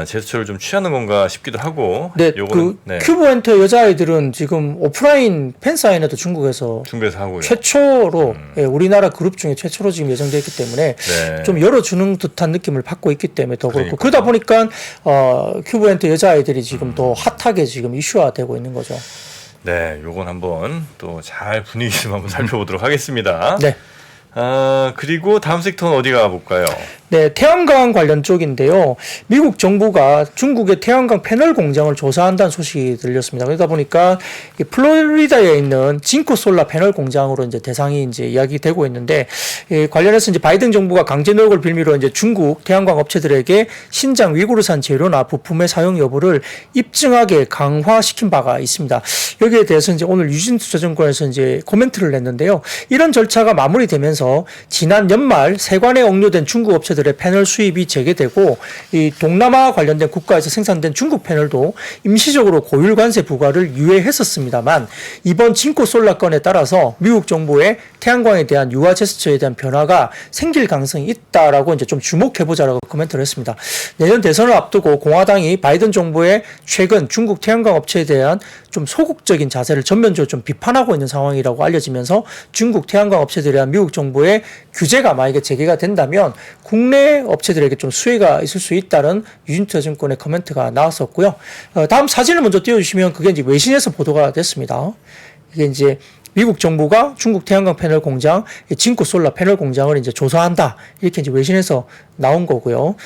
Speaker 1: 제스처를 좀 취하는 건가 싶기도 하고.
Speaker 3: 네,
Speaker 1: 요거는,
Speaker 3: 그 큐브 엔터 여자아이들은 지금 오프라인 팬 사인회도 중국에서
Speaker 1: 중국에서 하고요.
Speaker 3: 최초로 예, 우리나라 그룹 중에 최초로 지금 예정되어 있기 때문에
Speaker 1: 네.
Speaker 3: 좀 열어주는 듯한 느낌을 받고 있기 때문에 더 그렇고
Speaker 1: 그러니까요.
Speaker 3: 그러다 보니까 큐브 엔터 여자아이들이 지금 더 핫하게 지금 이슈화되고 있는 거죠.
Speaker 1: 네, 요건 한번 또 잘 분위기 좀 한번 살펴보도록 하겠습니다.
Speaker 3: 네.
Speaker 1: 그리고 다음 섹터는 어디 가볼까요?
Speaker 3: 네, 태양광 관련 쪽인데요. 미국 정부가 중국의 태양광 패널 공장을 조사한다는 소식이 들렸습니다. 그러다 보니까 이 플로리다에 있는 징코 솔라 패널 공장으로 이제 대상이 이제 이야기되고 있는데 관련해서 이제 바이든 정부가 강제 노력을 빌미로 이제 중국 태양광 업체들에게 신장 위구르산 재료나 부품의 사용 여부를 입증하게 강화시킨 바가 있습니다. 여기에 대해서 이제 오늘 유진투자증권에서 이제 코멘트를 냈는데요. 이런 절차가 마무리되면서 지난 연말 세관에 억류된 중국 업체들의 패널 수입이 재개되고 이 동남아 관련된 국가에서 생산된 중국 패널도 임시적으로 고율 관세 부과를 유예했었습니다만 이번 징코 솔라 건에 따라서 미국 정부의 태양광에 대한 유화 제스처에 대한 변화가 생길 가능성이 있다라고 이제 좀 주목해보자라고 코멘트를 했습니다. 내년 대선을 앞두고 공화당이 바이든 정부의 최근 중국 태양광 업체에 대한 좀 소극적인 자세를 전면적으로 좀 비판하고 있는 상황이라고 알려지면서 중국 태양광 업체들에 대한 미국 정부의 규제가 만약에 재개가 된다면 국내 업체들에게 좀 수혜가 있을 수 있다는 유진투자증권의 코멘트가 나왔었고요. 다음 사진을 먼저 띄워주시면 그게 이제 외신에서 보도가 됐습니다. 이게 이제 미국 정부가 중국 태양광 패널 공장, 징코 솔라 패널 공장을 이제 조사한다. 이렇게 이제 외신에서 나온 거고요.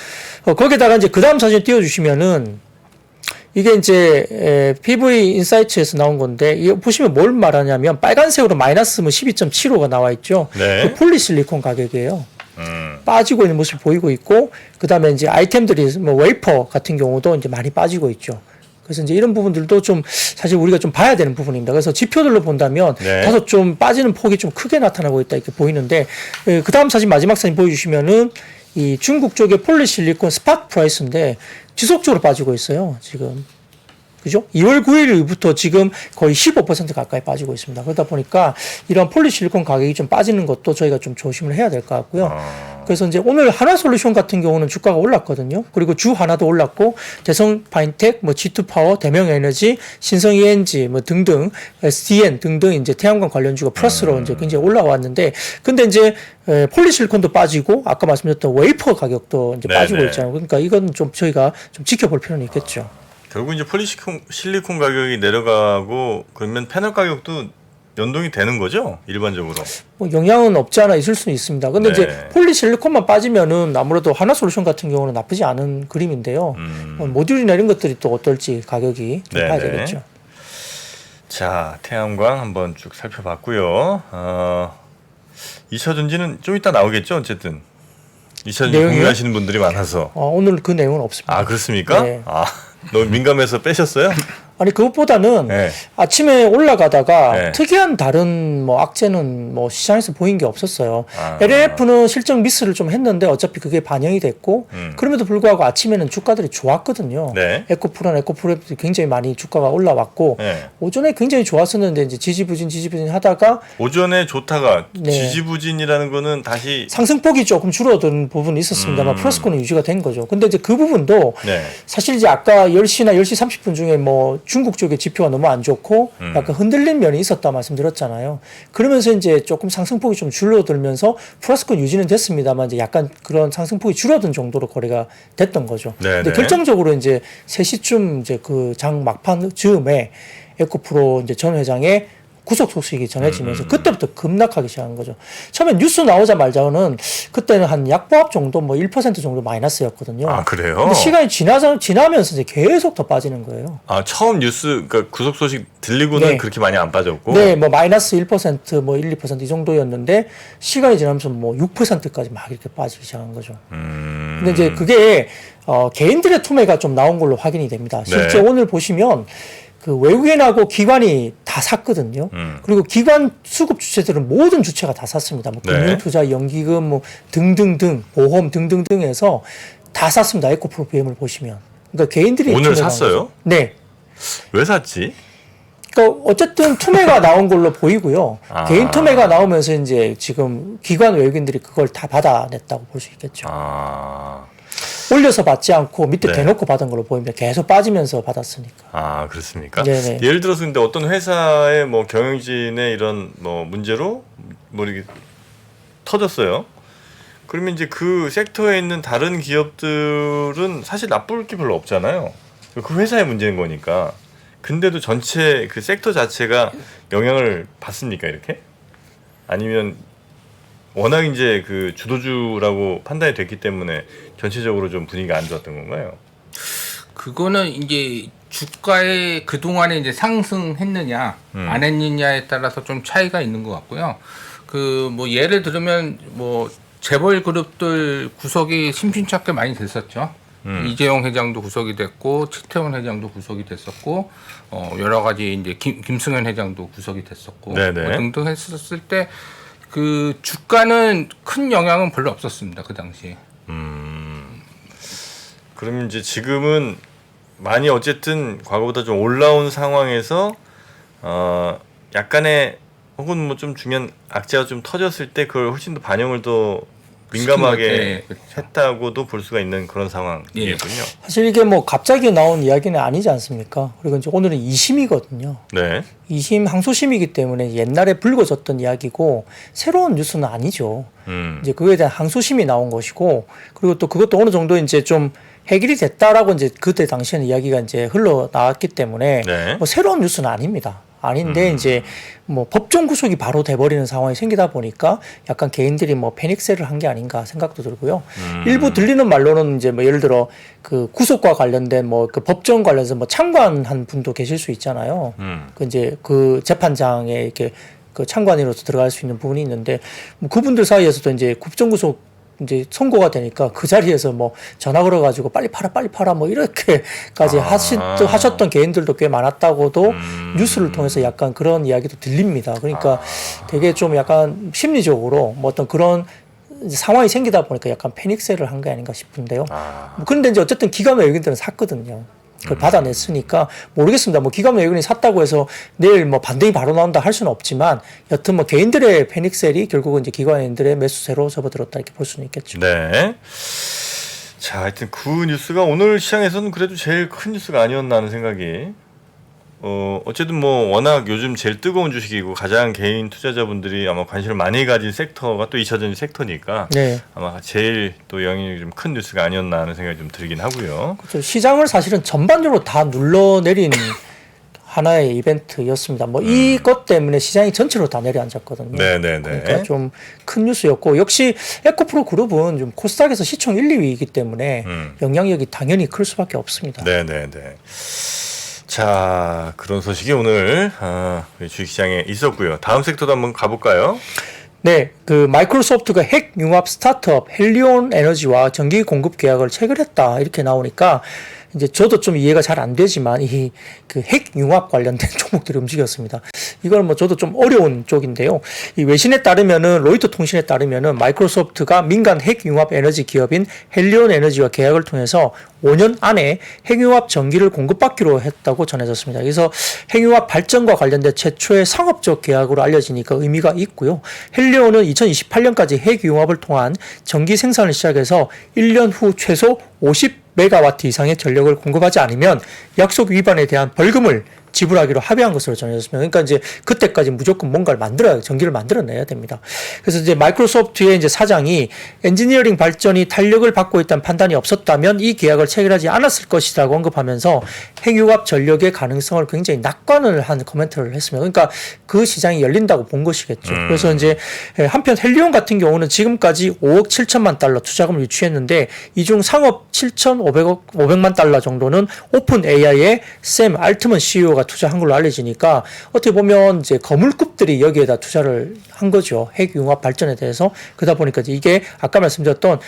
Speaker 3: 거기다가 이제 그 다음 사진 띄워주시면은 이게 이제 PV 인사이트에서 나온 건데 이 보시면 뭘 말하냐면 빨간색으로 마이너스 12.75가 나와 있죠.
Speaker 1: 네.
Speaker 3: 그 폴리실리콘 가격이에요. 빠지고 있는 모습이 보이고 있고 그다음에 이제 아이템들이 뭐 웨이퍼 같은 경우도 이제 많이 빠지고 있죠. 그래서 이제 이런 부분들도 좀 사실 우리가 좀 봐야 되는 부분입니다. 그래서 지표들로 본다면
Speaker 1: 네.
Speaker 3: 다소 좀 빠지는 폭이 좀 크게 나타나고 있다 이렇게 보이는데 그 다음 사진 마지막 사진 보여주시면은 이 중국 쪽의 폴리실리콘 스팟 프라이스인데 지속적으로 빠지고 있어요. 지금. 그죠? 2월 9일부터 지금 거의 15% 가까이 빠지고 있습니다. 그러다 보니까 이런 폴리실리콘 가격이 좀 빠지는 것도 저희가 좀 조심을 해야 될 것 같고요. 그래서 이제 오늘 하나솔루션 같은 경우는 주가가 올랐거든요. 그리고 주 하나도 올랐고 대성 파인텍, 뭐 G2 파워, 대명 에너지, 신성 ENG 뭐 등등 SDN 등등 이제 태양광 관련주가 플러스로 이제 굉장히 올라왔는데 근데 이제 폴리실리콘도 빠지고 아까 말씀드렸던 웨이퍼 가격도 이제 빠지고 있잖아요. 그러니까 이건 좀 저희가 좀 지켜볼 필요는 있겠죠.
Speaker 1: 결국 이제 폴리실리콘 가격이 내려가고 그러면 패널 가격도 연동이 되는 거죠? 일반적으로.
Speaker 3: 뭐 영향은 없지 않아 있을 수는 있습니다. 근데
Speaker 1: 네.
Speaker 3: 이제 폴리실리콘만 빠지면은 아무래도 하나솔루션 같은 경우는 나쁘지 않은 그림인데요. 모듈이나 이런 것들이 또 어떨지 가격이 좀 봐야
Speaker 1: 네네.
Speaker 3: 되겠죠.
Speaker 1: 자, 태양광 한번 쭉 살펴봤고요. 2차 전지는 좀 이따 나오겠죠? 어쨌든. 2차 전지
Speaker 3: 내용이요?
Speaker 1: 공유하시는 분들이 많아서.
Speaker 3: 오늘 그 내용은 없습니다.
Speaker 1: 아, 그렇습니까?
Speaker 3: 네.
Speaker 1: 너무 민감해서 빼셨어요?
Speaker 3: 아니 그것보다는
Speaker 1: 네.
Speaker 3: 아침에 올라가다가
Speaker 1: 네.
Speaker 3: 특이한 다른 뭐 악재는 뭐 시장에서 보인 게 없었어요.
Speaker 1: 아.
Speaker 3: LLF는 실적 미스를 좀 했는데 어차피 그게 반영이 됐고 그럼에도 불구하고 아침에는 주가들이 좋았거든요.
Speaker 1: 네.
Speaker 3: 에코프랑 에코프랩도 굉장히 많이 주가가 올라왔고
Speaker 1: 네.
Speaker 3: 오전에 굉장히 좋았었는데 이제 지지부진 하다가
Speaker 1: 오전에 좋다가
Speaker 3: 네.
Speaker 1: 지지부진이라는 거는 다시
Speaker 3: 상승폭이 조금 줄어든 부분이 있었습니다만 플러스권은 유지가 된 거죠. 근데 이제 그 부분도
Speaker 1: 네.
Speaker 3: 사실 이제 아까 10시나 10시 30분 중에 뭐 중국 쪽의 지표가 너무 안 좋고 약간 흔들린 면이 있었다 말씀드렸잖아요. 그러면서 이제 조금 상승폭이 좀 줄어들면서 플러스권 유지는 됐습니다만 이제 약간 그런 상승폭이 줄어든 정도로 거래가 됐던 거죠.
Speaker 1: 네네.
Speaker 3: 근데 결정적으로 이제 3시쯤 이제 그 장 막판 즈음에 에코프로 이제 전 회장의 구속 소식이 전해지면서 그때부터 급락하기 시작한 거죠. 처음에 뉴스 나오자마자는 그때는 한 약보합 정도 뭐 1% 정도 마이너스였거든요.
Speaker 1: 아, 그래요?
Speaker 3: 근데 시간이 지나면서 이제 계속 더 빠지는 거예요.
Speaker 1: 처음 뉴스 그러니까 구속 소식 들리고는
Speaker 3: 네.
Speaker 1: 그렇게 많이 안 빠졌고.
Speaker 3: 네, 뭐 마이너스 1%, 뭐 1, 2%이 정도였는데 시간이 지나면서 뭐 6%까지 막 이렇게 빠지기 시작한 거죠. 근데 이제 그게 개인들의 투매가 좀 나온 걸로 확인이 됩니다. 실제
Speaker 1: 네.
Speaker 3: 오늘 보시면 그 외국인하고 기관이 다 샀거든요. 그리고 기관 수급 주체들은 모든 주체가 다 샀습니다. 뭐
Speaker 1: 네.
Speaker 3: 금융투자, 연기금, 뭐 등등등, 보험 등등등에서 다 샀습니다. 에코프로 BM을 보시면. 그러니까 개인들이
Speaker 1: 오늘
Speaker 3: 투매가 나온
Speaker 1: 샀어요?
Speaker 3: 거죠. 네.
Speaker 1: 왜 샀지?
Speaker 3: 그러니까 어쨌든 투매가 나온 걸로 보이고요.
Speaker 1: 아.
Speaker 3: 개인 투매가 나오면서 이제 지금 기관 외국인들이 그걸 다 받아냈다고 볼 수 있겠죠. 올려서 받지 않고 밑에
Speaker 1: 네.
Speaker 3: 대놓고 받은 걸로 보입니다. 계속 빠지면서 받았으니까.
Speaker 1: 그렇습니까?
Speaker 3: 네네.
Speaker 1: 예를 들어서 근데 어떤 회사의 뭐 경영진의 이런 뭐 문제로 뭐 이렇게 터졌어요. 그러면 이제 그 섹터에 있는 다른 기업들은 사실 나쁠 게 별로 없잖아요. 그 회사의 문제인 거니까. 근데도 전체 그 섹터 자체가 영향을 받습니까, 이렇게? 아니면 워낙 이제 그 주도주라고 판단이 됐기 때문에 전체적으로 좀 분위기가 안 좋았던 건가요?
Speaker 2: 그거는 이제 주가에 그동안에 이제 상승했느냐 안 했느냐에 따라서 좀 차이가 있는 것 같고요. 그 뭐 예를 들면 뭐 재벌 그룹들 구속이 심심찮게 많이 됐었죠. 이재용 회장도 구속이 됐고 최태원 회장도 구속이 됐었고 여러 가지 이제 김승현 회장도 구속이 됐었고 뭐 등등 했었을 때 그 주가는 큰 영향은 별로 없었습니다. 그 당시에.
Speaker 1: 그러면 이제 지금은 많이 어쨌든 과거보다 좀 올라온 상황에서 약간의 혹은 뭐 좀 중요한 악재가 좀 터졌을 때 그걸 훨씬 더 반영을 더 민감하게
Speaker 2: 네, 그렇죠.
Speaker 1: 했다고도 볼 수가 있는 그런 상황이군요.
Speaker 2: 예.
Speaker 3: 사실 이게 뭐 갑자기 나온 이야기는 아니지 않습니까? 그리고 이제 오늘은 2심이거든요.
Speaker 1: 네.
Speaker 3: 2심 항소심이기 때문에 옛날에 불거졌던 이야기고 새로운 뉴스는 아니죠. 이제 그거에 대한 항소심이 나온 것이고 그리고 또 그것도 어느 정도 이제 좀 해결이 됐다라고 이제 그때 당시에는 이야기가 이제 흘러나왔기 때문에
Speaker 1: 네.
Speaker 3: 뭐 새로운 뉴스는 아닙니다. 아닌데 이제 뭐 법정 구속이 바로 돼버리는 상황이 생기다 보니까 약간 개인들이 뭐 패닉셀을 한 게 아닌가 생각도 들고요. 일부 들리는 말로는 이제 뭐 예를 들어 그 구속과 관련된 뭐 그 법정 관련해서 뭐 참관한 분도 계실 수 있잖아요. 그 이제 그 재판장에 이렇게 그 참관인으로서 들어갈 수 있는 부분이 있는데 뭐 그분들 사이에서도 이제 법정 구속 이제 선고가 되니까 그 자리에서 뭐 전화 걸어가지고 빨리 팔아 뭐 이렇게까지 하셨던 개인들도 꽤 많았다고도 뉴스를 통해서 약간 그런 이야기도 들립니다. 그러니까 되게 좀 약간 심리적으로 뭐 어떤 그런 상황이 생기다 보니까 약간 패닉셀을 한 게 아닌가 싶은데요. 그런데 이제 어쨌든 기관 외국인들은 샀거든요. 그걸 받아냈으니까 모르겠습니다. 뭐 기관 외국인이 샀다고 해서 내일 뭐 반등이 바로 나온다 할 수는 없지만 여튼 뭐 개인들의 패닉셀이 결국은 이제 기관인들의 매수세로 접어들었다 이렇게 볼 수는 있겠죠.
Speaker 1: 네. 자, 하여튼 그 뉴스가 오늘 시장에서는 그래도 제일 큰 뉴스가 아니었나 하는 생각이. 어쨌든 뭐 워낙 요즘 제일 뜨거운 주식이고 가장 개인 투자자분들이 아마 관심을 많이 가진 섹터가 또 2차전지 섹터니까
Speaker 3: 네.
Speaker 1: 아마 제일 또 영향이 좀 큰 뉴스가 아니었나 하는 생각이 좀 들긴 하고요.
Speaker 3: 그렇죠. 시장을 사실은 전반적으로 다 눌러내린 하나의 이벤트였습니다. 뭐 이것 때문에 시장이 전체로 다 내려앉았거든요.
Speaker 1: 네네네.
Speaker 3: 그러니까 좀 큰 뉴스였고 역시 에코프로 그룹은 좀 코스닥에서 시총 1, 2위이기 때문에 영향력이 당연히 클 수밖에 없습니다.
Speaker 1: 네네네. 자, 그런 소식이 오늘 우리 주식시장에 있었고요. 다음 섹터도 한번 가볼까요?
Speaker 3: 네, 그 마이크로소프트가 핵 융합 스타트업 헬리온 에너지와 전기 공급 계약을 체결했다 이렇게 나오니까 이제 저도 좀 이해가 잘 안 되지만 이 그 핵 융합 관련된 종목들이 움직였습니다. 이건 뭐 저도 좀 어려운 쪽인데요. 이 외신에 따르면은 로이터 통신에 따르면은 마이크로소프트가 민간 핵 융합 에너지 기업인 헬리온 에너지와 계약을 통해서 5년 안에 핵융합 전기를 공급받기로 했다고 전해졌습니다. 그래서 핵융합 발전과 관련된 최초의 상업적 계약으로 알려지니까 의미가 있고요. 헬리온은 2028년까지 핵융합을 통한 전기 생산을 시작해서 1년 후 최소 50메가와트 이상의 전력을 공급하지 않으면 약속 위반에 대한 벌금을 지불하기로 합의한 것으로 전해졌습니다. 그러니까 이제 그때까지 무조건 뭔가를 전기를 만들어내야 됩니다. 그래서 이제 마이크로소프트의 이제 사장이 엔지니어링 발전이 탄력을 받고 있다는 판단이 없었다면 이 계약을 체결하지 않았을 것이라고 언급하면서 핵융합 전력의 가능성을 굉장히 낙관을 한 코멘트를 했습니다. 그러니까 그 시장이 열린다고 본 것이겠죠. 그래서 이제 한편 헬리온 같은 경우는 지금까지 5억 7천만 달러 투자금을 유치했는데 이 중 상업 7,500만 달러 정도는 오픈 AI의 샘 알트먼 CEO가 투자한 걸로 알려지니까 어떻게 보면 이제 거물급들이 여기에다 투자를 한 거죠. 핵융합 발전에 대해서. 그러다 보니까 이게 아까 말씀드렸던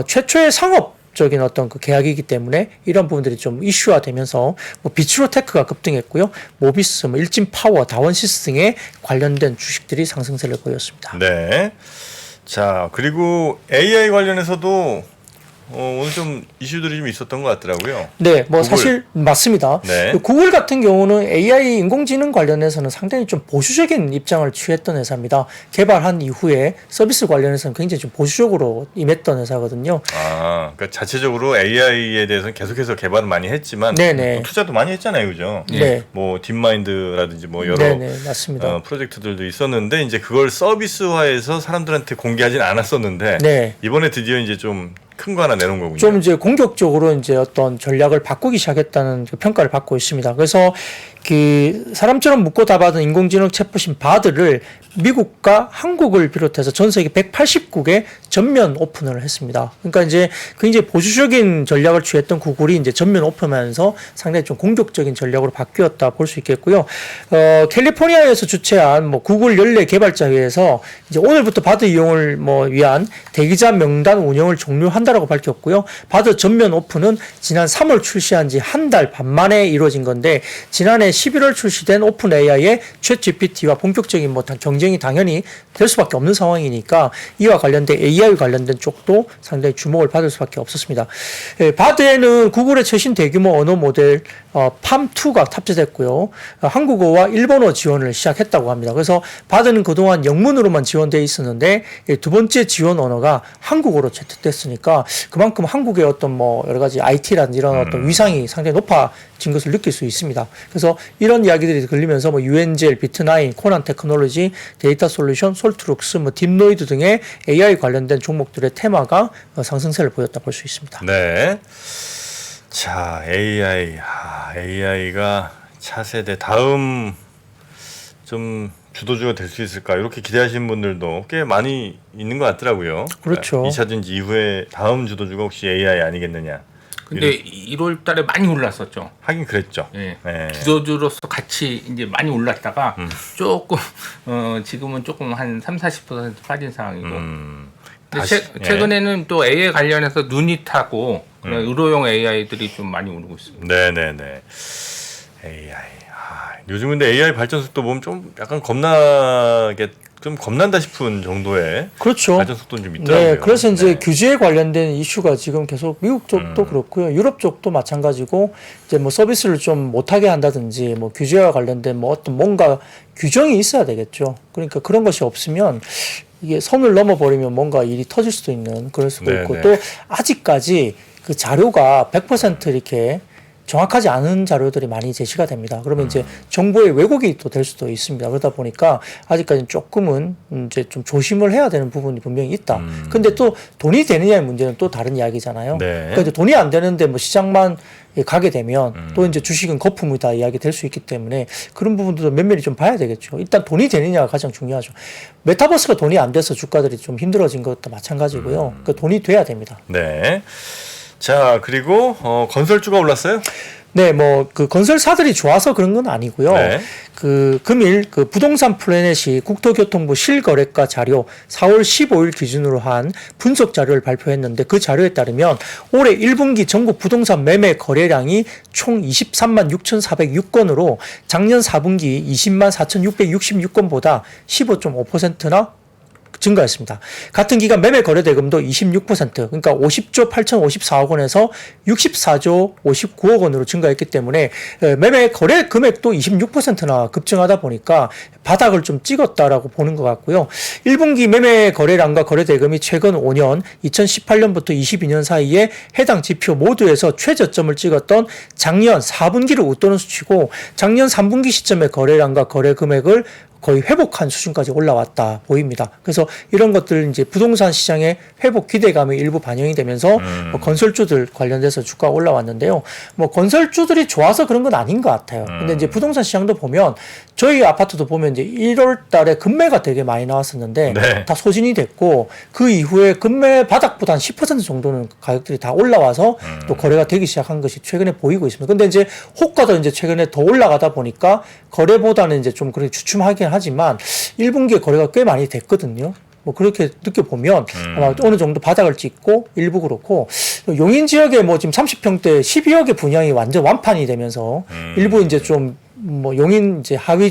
Speaker 3: 최초의 상업적인 어떤 그 계약이기 때문에 이런 부분들이 좀 이슈화되면서 뭐 비츠로테크가 급등했고요. 모비스, 뭐 일진파워, 다원시스 등에 관련된 주식들이 상승세를 보였습니다.
Speaker 1: 네. 자, 그리고 AI 관련해서도 오늘 좀 이슈들이 좀 있었던 것 같더라고요.
Speaker 3: 네, 뭐
Speaker 1: 구글.
Speaker 3: 사실 맞습니다.
Speaker 1: 네.
Speaker 3: 구글 같은 경우는 AI 인공지능 관련해서는 상당히 좀 보수적인 입장을 취했던 회사입니다. 개발한 이후에 서비스 관련해서는 굉장히 좀 보수적으로 임했던 회사거든요.
Speaker 1: 그러니까 자체적으로 AI에 대해서는 계속해서 개발을 많이 했지만
Speaker 3: 네네.
Speaker 1: 투자도 많이 했잖아요, 그죠?
Speaker 3: 네.
Speaker 1: 뭐 딥마인드라든지 뭐 여러
Speaker 3: 네네, 맞습니다.
Speaker 1: 프로젝트들도 있었는데 이제 그걸 서비스화해서 사람들한테 공개하진 않았었는데
Speaker 3: 네.
Speaker 1: 이번에 드디어 이제 좀 큰 거 하나 내놓은 거군요.
Speaker 3: 좀 이제 공격적으로 이제 어떤 전략을 바꾸기 시작했다는 그 평가를 받고 있습니다. 그래서 그 사람처럼 묻고 답하던 인공지능 챗봇인 바드를 미국과 한국을 비롯해서 전 세계 180국에 전면 오픈을 했습니다. 그러니까 이제 굉장히 보수적인 전략을 취했던 구글이 이제 전면 오픈하면서 상당히 좀 공격적인 전략으로 바뀌었다 볼 수 있겠고요. 캘리포니아에서 주최한 뭐 구글 연례 개발자회에서 이제 오늘부터 바드 이용을 뭐 위한 대기자 명단 운영을 종료한다라고 밝혔고요. 바드 전면 오픈은 지난 3월 출시한 지 한 달 반 만에 이루어진 건데 지난해 11월 출시된 오픈 AI의 챗 GPT와 본격적인 뭐 경쟁이 당연히 될 수밖에 없는 상황이니까 이와 관련된 AI 관련된 쪽도 상당히 주목을 받을 수밖에 없었습니다. 바드에는 구글의 최신 대규모 언어 모델 팜2가 탑재됐고요. 한국어와 일본어 지원을 시작했다고 합니다. 그래서 바드는 그동안 영문으로만 지원되어 있었는데 두 번째 지원 언어가 한국어로 채택됐으니까 그만큼 한국의 어떤 뭐 여러 가지 IT라든지 이런 어떤 위상이 상당히 높아진 것을 느낄 수 있습니다. 그래서 이런 이야기들이 들리면서 뭐 UNGL, 비트나인, 코난 테크놀로지, 데이터 솔루션, 솔트룩스, 뭐 딥노이드 등의 AI 관련된 종목들의 테마가 상승세를 보였다 볼 수 있습니다.
Speaker 1: 네. 자, AI가 차세대 다음 좀 주도주가 될 수 있을까 이렇게 기대하시는 분들도 꽤 많이 있는 것 같더라고요.
Speaker 3: 그렇죠.
Speaker 1: 2차 전지 이후에 다음 주도주가 혹시 AI 아니겠느냐.
Speaker 2: 근데 1월 달에 많이 올랐었죠.
Speaker 1: 하긴 그랬죠.
Speaker 2: 예.
Speaker 1: 네.
Speaker 2: 주도주로서 같이 이제 많이 올랐다가 조금 지금은 조금 한 3-40% 빠진 상황이고. 근데 최근에는 또 AI 관련해서 눈이 타고 그런 의료용 AI들이 좀 많이 오르고 있습니다.
Speaker 1: 네네네. AI. 요즘 근데 AI 발전 속도 보면 좀 약간 겁난다 싶은 정도의
Speaker 3: 그렇죠.
Speaker 1: 발전 속도는 좀 있더라고요.
Speaker 3: 네, 그래서 이제 규제에 관련된 이슈가 지금 계속 미국 쪽도 그렇고요, 유럽 쪽도 마찬가지고 이제 뭐 서비스를 좀 못하게 한다든지 뭐 규제와 관련된 뭐 어떤 뭔가 규정이 있어야 되겠죠. 그러니까 그런 것이 없으면 이게 선을 넘어버리면 뭔가 일이 터질 수도 있는 그럴 수가 있고 또 아직까지 그 자료가 100% 이렇게 정확하지 않은 자료들이 많이 제시가 됩니다. 그러면 이제 정보의 왜곡이 또 될 수도 있습니다. 그러다 보니까 아직까지는 조금은 이제 좀 조심을 해야 되는 부분이 분명히 있다. 근데 또 돈이 되느냐의 문제는 또 다른 이야기잖아요.
Speaker 1: 네.
Speaker 3: 그러니까 이제 돈이 안 되는데 뭐 시장만 가게 되면 또 이제 주식은 거품이다 이야기 될 수 있기 때문에 그런 부분들도 면밀히 좀 봐야 되겠죠. 일단 돈이 되느냐가 가장 중요하죠. 메타버스가 돈이 안 돼서 주가들이 좀 힘들어진 것도 마찬가지고요. 그러니까 돈이 돼야 됩니다.
Speaker 1: 네. 자, 그리고 건설주가 올랐어요?
Speaker 3: 네, 뭐 그 건설사들이 좋아서 그런 건 아니고요.
Speaker 1: 네.
Speaker 3: 그 금일 그 부동산 플래닛이 국토교통부 실거래가 자료 4월 15일 기준으로 한 분석 자료를 발표했는데 그 자료에 따르면 올해 1분기 전국 부동산 매매 거래량이 총 23만 6,406건으로 작년 4분기 20만 4,666건보다 15.5%나 증가했습니다. 같은 기간 매매 거래 대금도 26% 그러니까 50조 8,054억 원에서 64조 59억 원으로 증가했기 때문에 매매 거래 금액도 26%나 급증하다 보니까 바닥을 좀 찍었다라고 보는 것 같고요. 1분기 매매 거래량과 거래 대금이 최근 5년 2018년부터 22년 사이에 해당 지표 모두에서 최저점을 찍었던 작년 4분기를 웃도는 수치고 작년 3분기 시점의 거래량과 거래 금액을 거의 회복한 수준까지 올라왔다 보입니다. 그래서 이런 것들 이제 부동산 시장의 회복 기대감이 일부 반영이 되면서 뭐 건설주들 관련돼서 주가가 올라왔는데요. 뭐 건설주들이 좋아서 그런 건 아닌 것 같아요. 근데 이제 부동산 시장도 보면 저희 아파트도 보면 이제 1월 달에 금매가 되게 많이 나왔었는데
Speaker 1: 네.
Speaker 3: 다 소진이 됐고 그 이후에 금매 바닥보다 한 10% 정도는 가격들이 다 올라와서 또 거래가 되기 시작한 것이 최근에 보이고 있습니다. 근데 이제 호가도 이제 최근에 더 올라가다 보니까 거래보다는 이제 좀 그렇게 주춤하긴 하지만 1분기에 거래가 꽤 많이 됐거든요. 뭐 그렇게 느껴보면 아마 어느 정도 바닥을 찍고 일부 그렇고 용인 지역에 뭐 지금 30평대 12억의 분양이 완전 완판이 되면서 일부 이제 좀 뭐 용인 이제 하부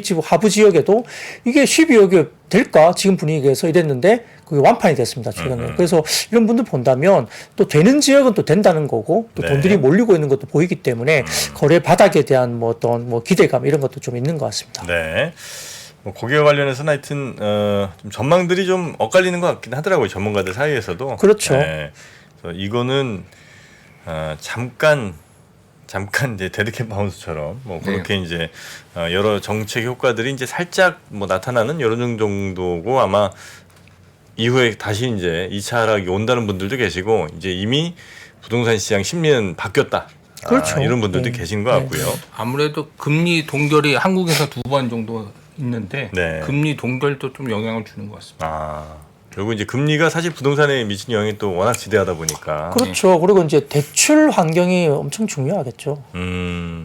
Speaker 3: 지역에도 이게 12억이 될까 지금 분위기에서 이랬는데 그게 완판이 됐습니다 최근에. 그래서 이런 분들 본다면 또 되는 지역은 또 된다는 거고 또 돈들이 몰리고 있는 것도 보이기 때문에 거래 바닥에 대한 뭐 어떤 뭐 기대감 이런 것도 좀 있는 것 같습니다.
Speaker 1: 네. 뭐 거기와 관련해서는 하여튼 좀 전망들이 좀 엇갈리는 것 같긴 하더라고요. 전문가들 사이에서도.
Speaker 3: 그렇죠.
Speaker 1: 네. 그래서 이거는 잠깐 이제 데드캣 바운스처럼 뭐 그렇게 이제 여러 정책 효과들이 이제 살짝 뭐 나타나는 이런 정도고 아마 이후에 다시 이제 2차 하락이 온다는 분들도 계시고 이제 이미 부동산 시장 심리는 바뀌었다.
Speaker 3: 그렇죠.
Speaker 1: 이런 분들도 계신 것 같고요.
Speaker 2: 아무래도 금리 동결이 한국에서 2번 정도 있는데
Speaker 1: 네.
Speaker 2: 금리 동결도 좀 영향을 주는 것 같습니다.
Speaker 1: 그리고 이제 금리가 사실 부동산에 미치는 영향이 또 워낙 지대하다 보니까.
Speaker 3: 그렇죠. 그리고 이제 대출 환경이 엄청 중요하겠죠.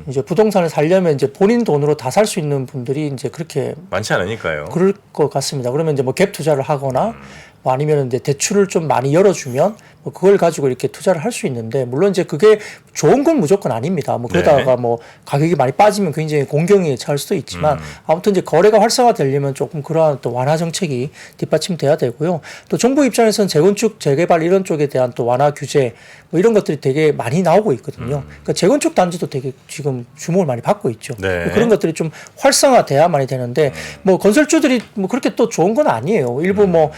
Speaker 3: 이제 부동산을 살려면 이제 본인 돈으로 다 살 수 있는 분들이 이제 그렇게
Speaker 1: 많지 않으니까요.
Speaker 3: 그럴 것 같습니다. 그러면 이제 뭐 갭 투자를 하거나 뭐 아니면 이제 대출을 좀 많이 열어주면 뭐 그걸 가지고 이렇게 투자를 할 수 있는데 물론 이제 그게 좋은 건 무조건 아닙니다. 뭐 그러다가 뭐 가격이 많이 빠지면 굉장히 공경에 처할 수도 있지만 아무튼 이제 거래가 활성화되려면 조금 그러한 또 완화 정책이 뒷받침돼야 되고요. 또 정부 입장에서는 재건축, 재개발 이런 쪽에 대한 또 완화 규제 뭐 이런 것들이 되게 많이 나오고 있거든요. 그러니까 재건축 단지도 되게 지금 주목을 많이 받고 있죠.
Speaker 1: 네.
Speaker 3: 그런 것들이 좀 활성화돼야만이 되는데 뭐 건설주들이 뭐 그렇게 또 좋은 건 아니에요. 일부 뭐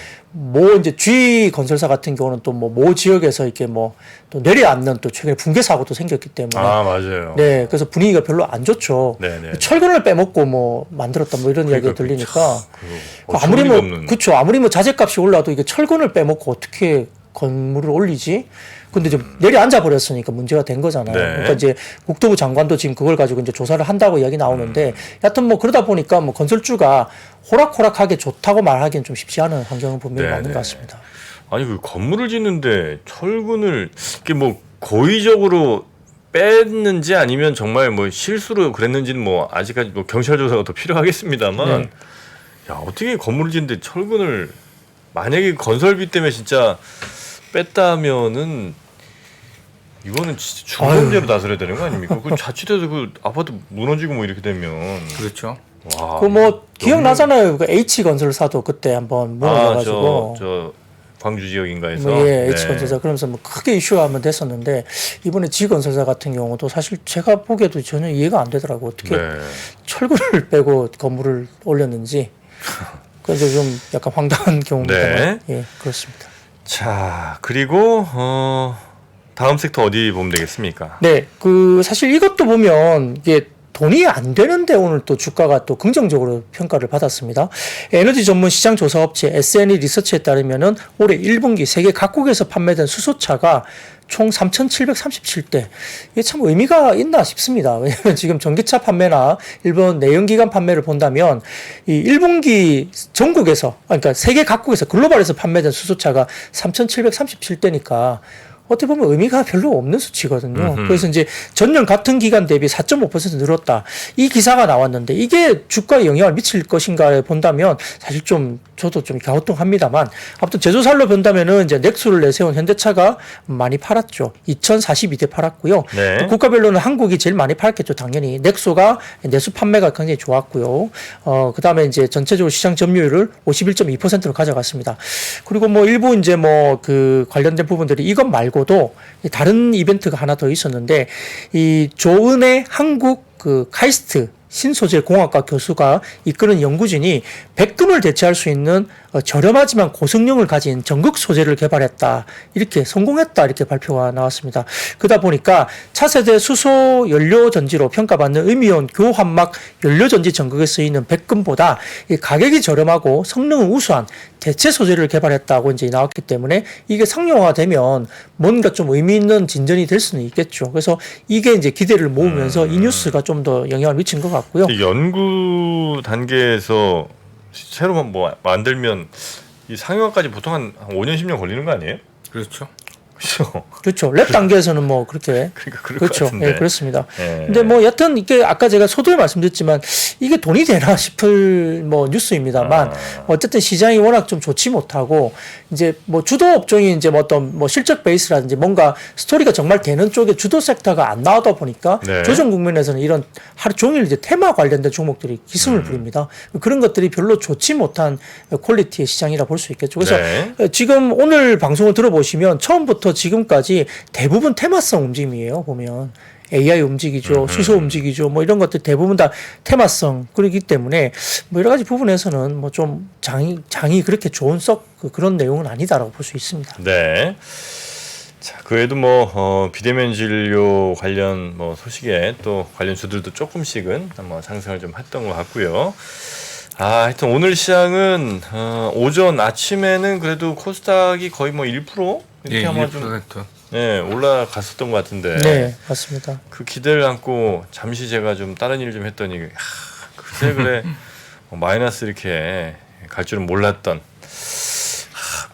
Speaker 3: 이제 G 건설사 같은 경우는 또 모 지역에서 이렇게 뭐 또 내려앉는 또 최근에 붕괴 사고도 생겼기 때문에
Speaker 1: 맞아요.
Speaker 3: 네, 그래서 분위기가 별로 안 좋죠.
Speaker 1: 네네.
Speaker 3: 철근을 빼먹고 뭐 만들었다 뭐 이런 이야기가 들리니까 아무리
Speaker 1: 없는.
Speaker 3: 그렇죠. 아무리 뭐 자재값이 올라도 이게 철근을 빼먹고 어떻게 건물을 올리지? 근데 좀 내려앉아 버렸으니까 문제가 된 거잖아요.
Speaker 1: 네.
Speaker 3: 그러니까 이제 국토부 장관도 지금 그걸 가지고 이제 조사를 한다고 이야기 나오는데 여하튼 뭐 그러다 보니까 뭐 건설주가 호락호락하게 좋다고 말하기는 좀 쉽지 않은 환경은 분명히
Speaker 1: 네,
Speaker 3: 맞는
Speaker 1: 네.
Speaker 3: 것 같습니다.
Speaker 1: 아니 그 건물을 짓는데 철근을 이게 뭐 고의적으로 뺐는지 아니면 정말 뭐 실수로 그랬는지는 뭐 아직까지 뭐 경찰 조사가 더 필요하겠습니다만
Speaker 3: 네.
Speaker 1: 야 어떻게 건물을 짓는데 철근을 만약에 건설비 때문에 진짜 뺐다면은 이거는 진짜 중범죄로 나서야 되는 거 아닙니까? 그 자칫해서 그 아파트 무너지고 뭐 이렇게 되면
Speaker 2: 그렇죠.
Speaker 1: 와.
Speaker 3: 그 뭐 기억나잖아요. 그 H건설사도 그때 한번 무너져가지고
Speaker 1: 저 광주 지역인가에서
Speaker 3: 뭐 예,
Speaker 1: 네.
Speaker 3: H건설사 그러면서 뭐 크게 이슈가 한번 됐었는데 이번에 G건설사 같은 경우도 사실 제가 보기에도 전혀 이해가 안 되더라고 어떻게
Speaker 1: 네.
Speaker 3: 철근을 빼고 건물을 올렸는지 그래서 좀 약간 황당한 경우입니다만
Speaker 1: 네.
Speaker 3: 예 그렇습니다.
Speaker 1: 자 그리고 다음 섹터 어디 보면 되겠습니까?
Speaker 3: 네, 그 사실 이것도 보면 이게 돈이 안 되는데 오늘 또 주가가 또 긍정적으로 평가를 받았습니다. 에너지 전문 시장 조사 업체 S&E 리서치에 따르면은 올해 1분기 세계 각국에서 판매된 수소차가 총 3,737대. 이게 참 의미가 있나 싶습니다. 왜냐하면 지금 전기차 판매나 일본 내연기관 판매를 본다면 이 1분기 전국에서 그러니까 세계 각국에서 글로벌에서 판매된 수소차가 3,737대니까 어떻게 보면 의미가 별로 없는 수치거든요. 그래서 이제 전년 같은 기간 대비 4.5% 늘었다. 이 기사가 나왔는데 이게 주가에 영향을 미칠 것인가를 본다면 사실 좀 저도 좀 갸우뚱합니다만 아무튼 제조사로 본다면은 이제 넥소를 내세운 현대차가 많이 팔았죠. 2,042대 팔았고요.
Speaker 1: 네.
Speaker 3: 또 국가별로는 한국이 제일 많이 팔았겠죠. 당연히 넥소가 내수 판매가 굉장히 좋았고요. 그다음에 이제 전체적으로 시장 점유율을 51.2%로 가져갔습니다. 그리고 뭐 일부 이제 뭐 그 관련된 부분들이 이것 말고도 다른 이벤트가 하나 더 있었는데 이 조은의 한국 그 카이스트 신소재 공학과 교수가 이끄는 연구진이 백금을 대체할 수 있는 저렴하지만 고성능을 가진 전극 소재를 개발했다. 이렇게 성공했다. 이렇게 발표가 나왔습니다. 그러다 보니까 차세대 수소 연료 전지로 평가받는 음이온 교환막 연료 전지 전극에 쓰이는 백금보다 이 가격이 저렴하고 성능은 우수한 대체 소재를 개발했다고 이제 나왔기 때문에 이게 상용화되면 뭔가 좀 의미 있는 진전이 될 수는 있겠죠. 그래서 이게 이제 기대를 모으면서 이 뉴스가 좀 더 영향을 미친 것 같고요.
Speaker 1: 연구 단계에서 새로 뭐 만들면 이 상용화까지 보통 한 5년 10년 걸리는 거 아니에요?
Speaker 2: 그렇죠.
Speaker 1: 그렇죠.
Speaker 3: 그렇죠. 랩 단계에서는 뭐 그렇게
Speaker 1: 그러니까 그럴
Speaker 3: 그렇죠.
Speaker 1: 것 같은데.
Speaker 3: 예, 그렇습니다.
Speaker 1: 예.
Speaker 3: 근데 뭐 여튼 이게 아까 제가 소두에 말씀드렸지만 이게 돈이 되나 싶을 뭐 뉴스입니다만 어쨌든 시장이 워낙 좀 좋지 못하고 이제 뭐 주도 업종이 이제 뭐 어떤 뭐 실적 베이스라든지 뭔가 스토리가 정말 되는 쪽에 주도 섹터가 안 나오다 보니까
Speaker 1: 네.
Speaker 3: 조정 국면에서는 이런 하루 종일 이제 테마 관련된 종목들이 기승을 부립니다. 그런 것들이 별로 좋지 못한 퀄리티의 시장이라 볼 수 있겠죠. 그래서
Speaker 1: 네.
Speaker 3: 지금 오늘 방송을 들어보시면 처음부터 지금까지 대부분 테마성 움직임이에요. 보면 AI 움직이죠, 수소 움직이죠, 뭐 이런 것들 대부분 다 테마성 그러기 때문에 뭐 여러 가지 부분에서는 뭐 좀 장이 그렇게 좋은 그런 내용은 아니다라고 볼 수 있습니다.
Speaker 1: 네. 자, 그 외에도 뭐 비대면 진료 관련 뭐 소식에 또 관련 주들도 조금씩은 뭐 상승을 좀 했던 것 같고요. 하여튼 오늘 시장은 오전 아침에는 그래도 코스닥이 거의 뭐 1% 이렇게
Speaker 2: 예,
Speaker 1: 아마
Speaker 2: 1%.
Speaker 1: 좀 올라갔었던 것 같은데.
Speaker 3: 네, 맞습니다.
Speaker 1: 그 기대를 안고 잠시 제가 좀 다른 일 좀 했더니 글쎄 그래 마이너스 이렇게 갈 줄은 몰랐던.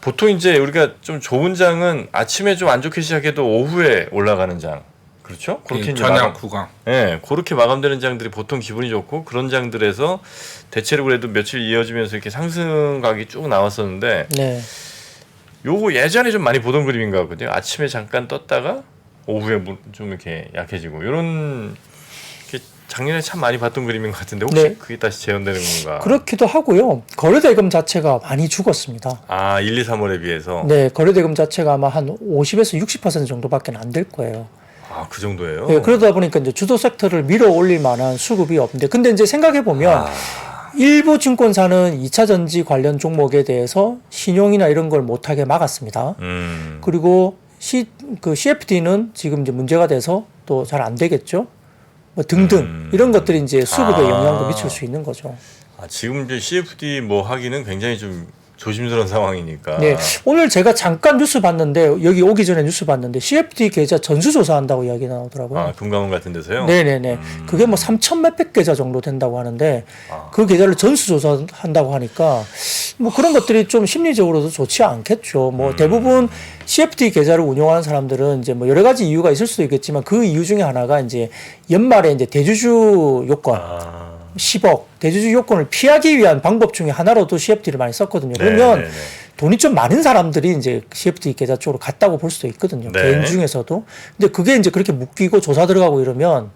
Speaker 1: 보통 이제 우리가 좀 좋은 장은 아침에 좀 안 좋게 시작해도 오후에 올라가는 장. 그렇죠? 그렇게
Speaker 2: 예,
Speaker 1: 이제
Speaker 2: 전향 구강.
Speaker 1: 예, 그렇게 마감되는 장들이 보통 기분이 좋고 그런 장들에서 대체로 그래도 며칠 이어지면서 이렇게 상승각이 쭉 나왔었는데
Speaker 3: 네,
Speaker 1: 요거 예전에 좀 많이 보던 그림인가 보거든요. 아침에 잠깐 떴다가 오후에 좀 이렇게 약해지고 이런 작년에 참 많이 봤던 그림인 것 같은데 혹시
Speaker 3: 네.
Speaker 1: 그게 다시 재현되는 건가?
Speaker 3: 그렇기도 하고요. 거래대금 자체가 많이 죽었습니다.
Speaker 1: 1, 2, 3월에 비해서.
Speaker 3: 네, 거래대금 자체가 아마 한 50에서 60% 정도밖에 안 될 거예요.
Speaker 1: 그 정도예요?
Speaker 3: 네, 그러다 보니까 이제 주도 섹터를 밀어 올릴 만한 수급이 없는데, 근데 이제 생각해 보면 일부 증권사는 2차 전지 관련 종목에 대해서 신용이나 이런 걸 못하게 막았습니다. 그리고 CFD는 지금 이제 문제가 돼서 또 잘 안 되겠죠. 뭐 등등 이런 것들이 이제 수급에 영향도 미칠 수 있는 거죠.
Speaker 1: 지금 이제 CFD 뭐 하기는 굉장히 좀 조심스러운 상황이니까.
Speaker 3: 네, 오늘 제가 잠깐 뉴스 봤는데 여기 오기 전에 뉴스 봤는데 CFD 계좌 전수조사한다고 이야기 나오더라고요.
Speaker 1: 아, 금감원 같은 데서요?
Speaker 3: 네네네. 그게 뭐 3,000 몇백 계좌 정도 된다고 하는데 그 계좌를 전수조사한다고 하니까 뭐 그런 것들이 좀 심리적으로도 좋지 않겠죠. 뭐 대부분 CFD 계좌를 운영하는 사람들은 이제 뭐 여러 가지 이유가 있을 수도 있겠지만 그 이유 중에 하나가 이제 연말에 이제 대주주 요건 10억 대주주 요건을 피하기 위한 방법 중에 하나로도 CFD를 많이 썼거든요. 그러면
Speaker 1: 네네네.
Speaker 3: 돈이 좀 많은 사람들이 이제 CFD 계좌 쪽으로 갔다고 볼 수도 있거든요.
Speaker 1: 네.
Speaker 3: 개인 중에서도. 근데 그게 이제 그렇게 묶이고 조사 들어가고 이러면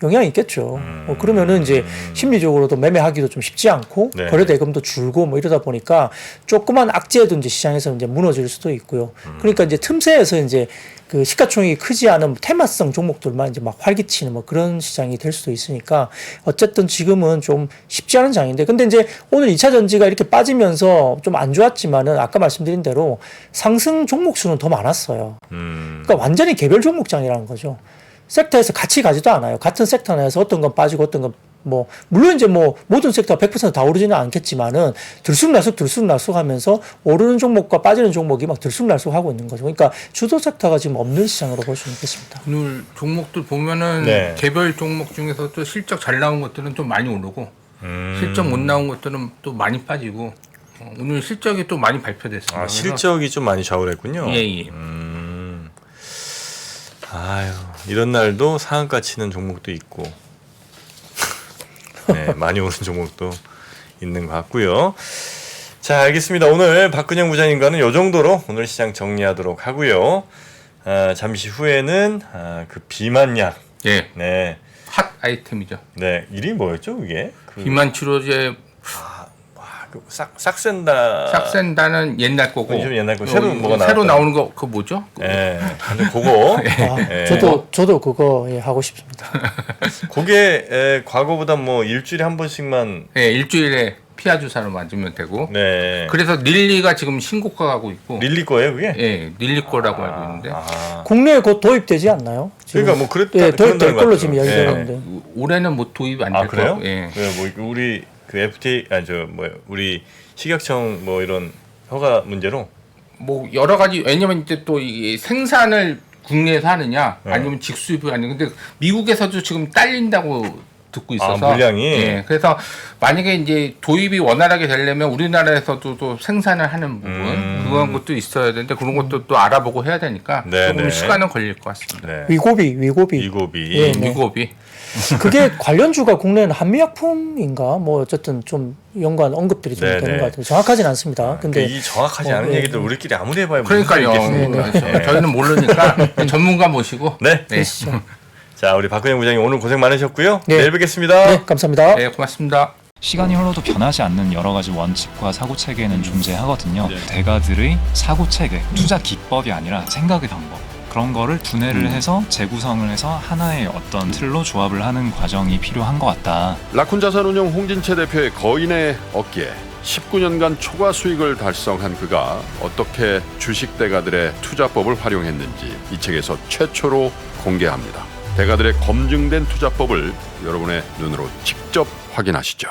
Speaker 3: 영향이 있겠죠. 그러면은 이제 심리적으로도 매매하기도 좀 쉽지 않고
Speaker 1: 네.
Speaker 3: 거래 대금도 줄고 뭐 이러다 보니까 조그만 악재도 이제 시장에서 이제 무너질 수도 있고요. 그러니까 이제 틈새에서 이제 그 시가총액이 크지 않은 테마성 종목들만 이제 막 활기치는 뭐 그런 시장이 될 수도 있으니까 어쨌든 지금은 좀 쉽지 않은 장인데 근데 이제 오늘 2차 전지가 이렇게 빠지면서 좀 안 좋았지만은 아까 말씀드린 대로 상승 종목 수는 더 많았어요. 그러니까 완전히 개별 종목장이라는 거죠. 섹터에서 같이 가지도 않아요. 같은 섹터 내에서 어떤 건 빠지고 어떤 건 뭐 물론 이제 뭐 모든 섹터가 100% 다 오르지는 않겠지만은 들쑥날쑥 하면서 오르는 종목과 빠지는 종목이 막 들쑥날쑥 하고 있는 거죠. 그러니까 주도 섹터가 지금 없는 시장으로 볼 수 있겠습니다.
Speaker 2: 오늘 종목들 보면은
Speaker 1: 네.
Speaker 2: 개별 종목 중에서도 실적 잘 나온 것들은 좀 많이 오르고 실적 못 나온 것들은 또 많이 빠지고 오늘 실적이 또 많이 발표됐습니다.
Speaker 1: 아,
Speaker 2: 그래서
Speaker 1: 실적이 좀 많이 좌우했군요.
Speaker 2: 예.
Speaker 1: 아유, 이런 날도 상한가 치는 종목도 있고, 네, 많이 오른 종목도 있는 것 같고요. 자, 알겠습니다. 오늘 박근영 부장님과는 이 정도로 오늘 시장 정리하도록 하고요. 잠시 후에는 그 비만약,
Speaker 2: 예.
Speaker 1: 네,
Speaker 2: 핫 아이템이죠.
Speaker 1: 네, 이름이 뭐였죠, 그게? 그,
Speaker 2: 비만 치료제 싹센다는 옛날 거고.
Speaker 1: 좀 옛날 거 새로 뭐가
Speaker 2: 새로
Speaker 1: 나왔다.
Speaker 2: 나오는 거 그거 뭐죠?
Speaker 1: 네, 근데 그거, 예.
Speaker 3: 저도 그거 예, 하고 싶습니다.
Speaker 1: 그게 과거보다 뭐 일주일에 한 번씩만,
Speaker 2: 예, 일주일에 피하 주사를 맞으면 되고.
Speaker 1: 네,
Speaker 2: 그래서 릴리가 지금 신고가 가고 있고.
Speaker 1: 릴리 거예요, 그게?
Speaker 2: 예, 릴리 거라고 알고 있는데.
Speaker 3: 국내에 곧 도입되지 않나요? 지금?
Speaker 1: 그러니까 뭐 그랬다.
Speaker 3: 예, 도입될
Speaker 1: 그런다는
Speaker 3: 걸로
Speaker 1: 것
Speaker 3: 지금
Speaker 1: 같아요.
Speaker 3: 이야기되는데.
Speaker 2: 올해는 뭐 도입 안 될
Speaker 1: 그래요?
Speaker 2: 거고. 예.
Speaker 1: 뭐 우리 그 FTA 우리 식약청 뭐 이런 허가 문제로
Speaker 2: 뭐 여러 가지 왜냐면 이제 또 이 생산을 국내에서 하느냐 아니면 직수입을 하느냐 근데 미국에서도 지금 딸린다고 듣고 있어서
Speaker 1: 물량이?
Speaker 2: 예 그래서 만약에 이제 도입이 원활하게 되려면 우리나라에서도 또 생산을 하는 부분 그런 것도 있어야 되는데 그런 것도 또 알아보고 해야 되니까
Speaker 1: 네,
Speaker 2: 조금
Speaker 1: 네.
Speaker 2: 시간은 걸릴 것 같습니다.
Speaker 1: 네.
Speaker 3: 위고비.
Speaker 1: 이고비.
Speaker 3: 예. 네.
Speaker 2: 미국이
Speaker 3: 그게 관련주가 국내는 한미약품인가 뭐 어쨌든 좀 연관 언급들이 좀
Speaker 1: 네네.
Speaker 3: 되는 것 같아요. 정확하지는 않습니다. 근데
Speaker 1: 이 정확하지 않은
Speaker 3: 네.
Speaker 1: 얘기들 우리끼리 아무리 해봐야
Speaker 2: 그러니까요.
Speaker 1: 무슨 소리 있겠습니까?
Speaker 2: 저희는 모르니까 전문가 모시고
Speaker 1: 네.
Speaker 3: 되시죠.
Speaker 1: 자, 우리 박근영 부장님 오늘 고생 많으셨고요.
Speaker 3: 네.
Speaker 1: 내일 뵙겠습니다.
Speaker 3: 네, 감사합니다.
Speaker 2: 네, 고맙습니다.
Speaker 4: 시간이 흘러도 변하지 않는 여러 가지 원칙과 사고 체계는 존재하거든요. 대가들의 사고 체계, 투자 기법이 아니라 생각의 방법. 그런 거를 분해를 해서 재구성을 해서 하나의 어떤 틀로 조합을 하는 과정이 필요한 것 같다.
Speaker 5: 라쿤 자산운용 홍진채 대표의 거인의 어깨 19년간 초과 수익을 달성한 그가 어떻게 주식 대가들의 투자법을 활용했는지 이 책에서 최초로 공개합니다. 대가들의 검증된 투자법을 여러분의 눈으로 직접 확인하시죠.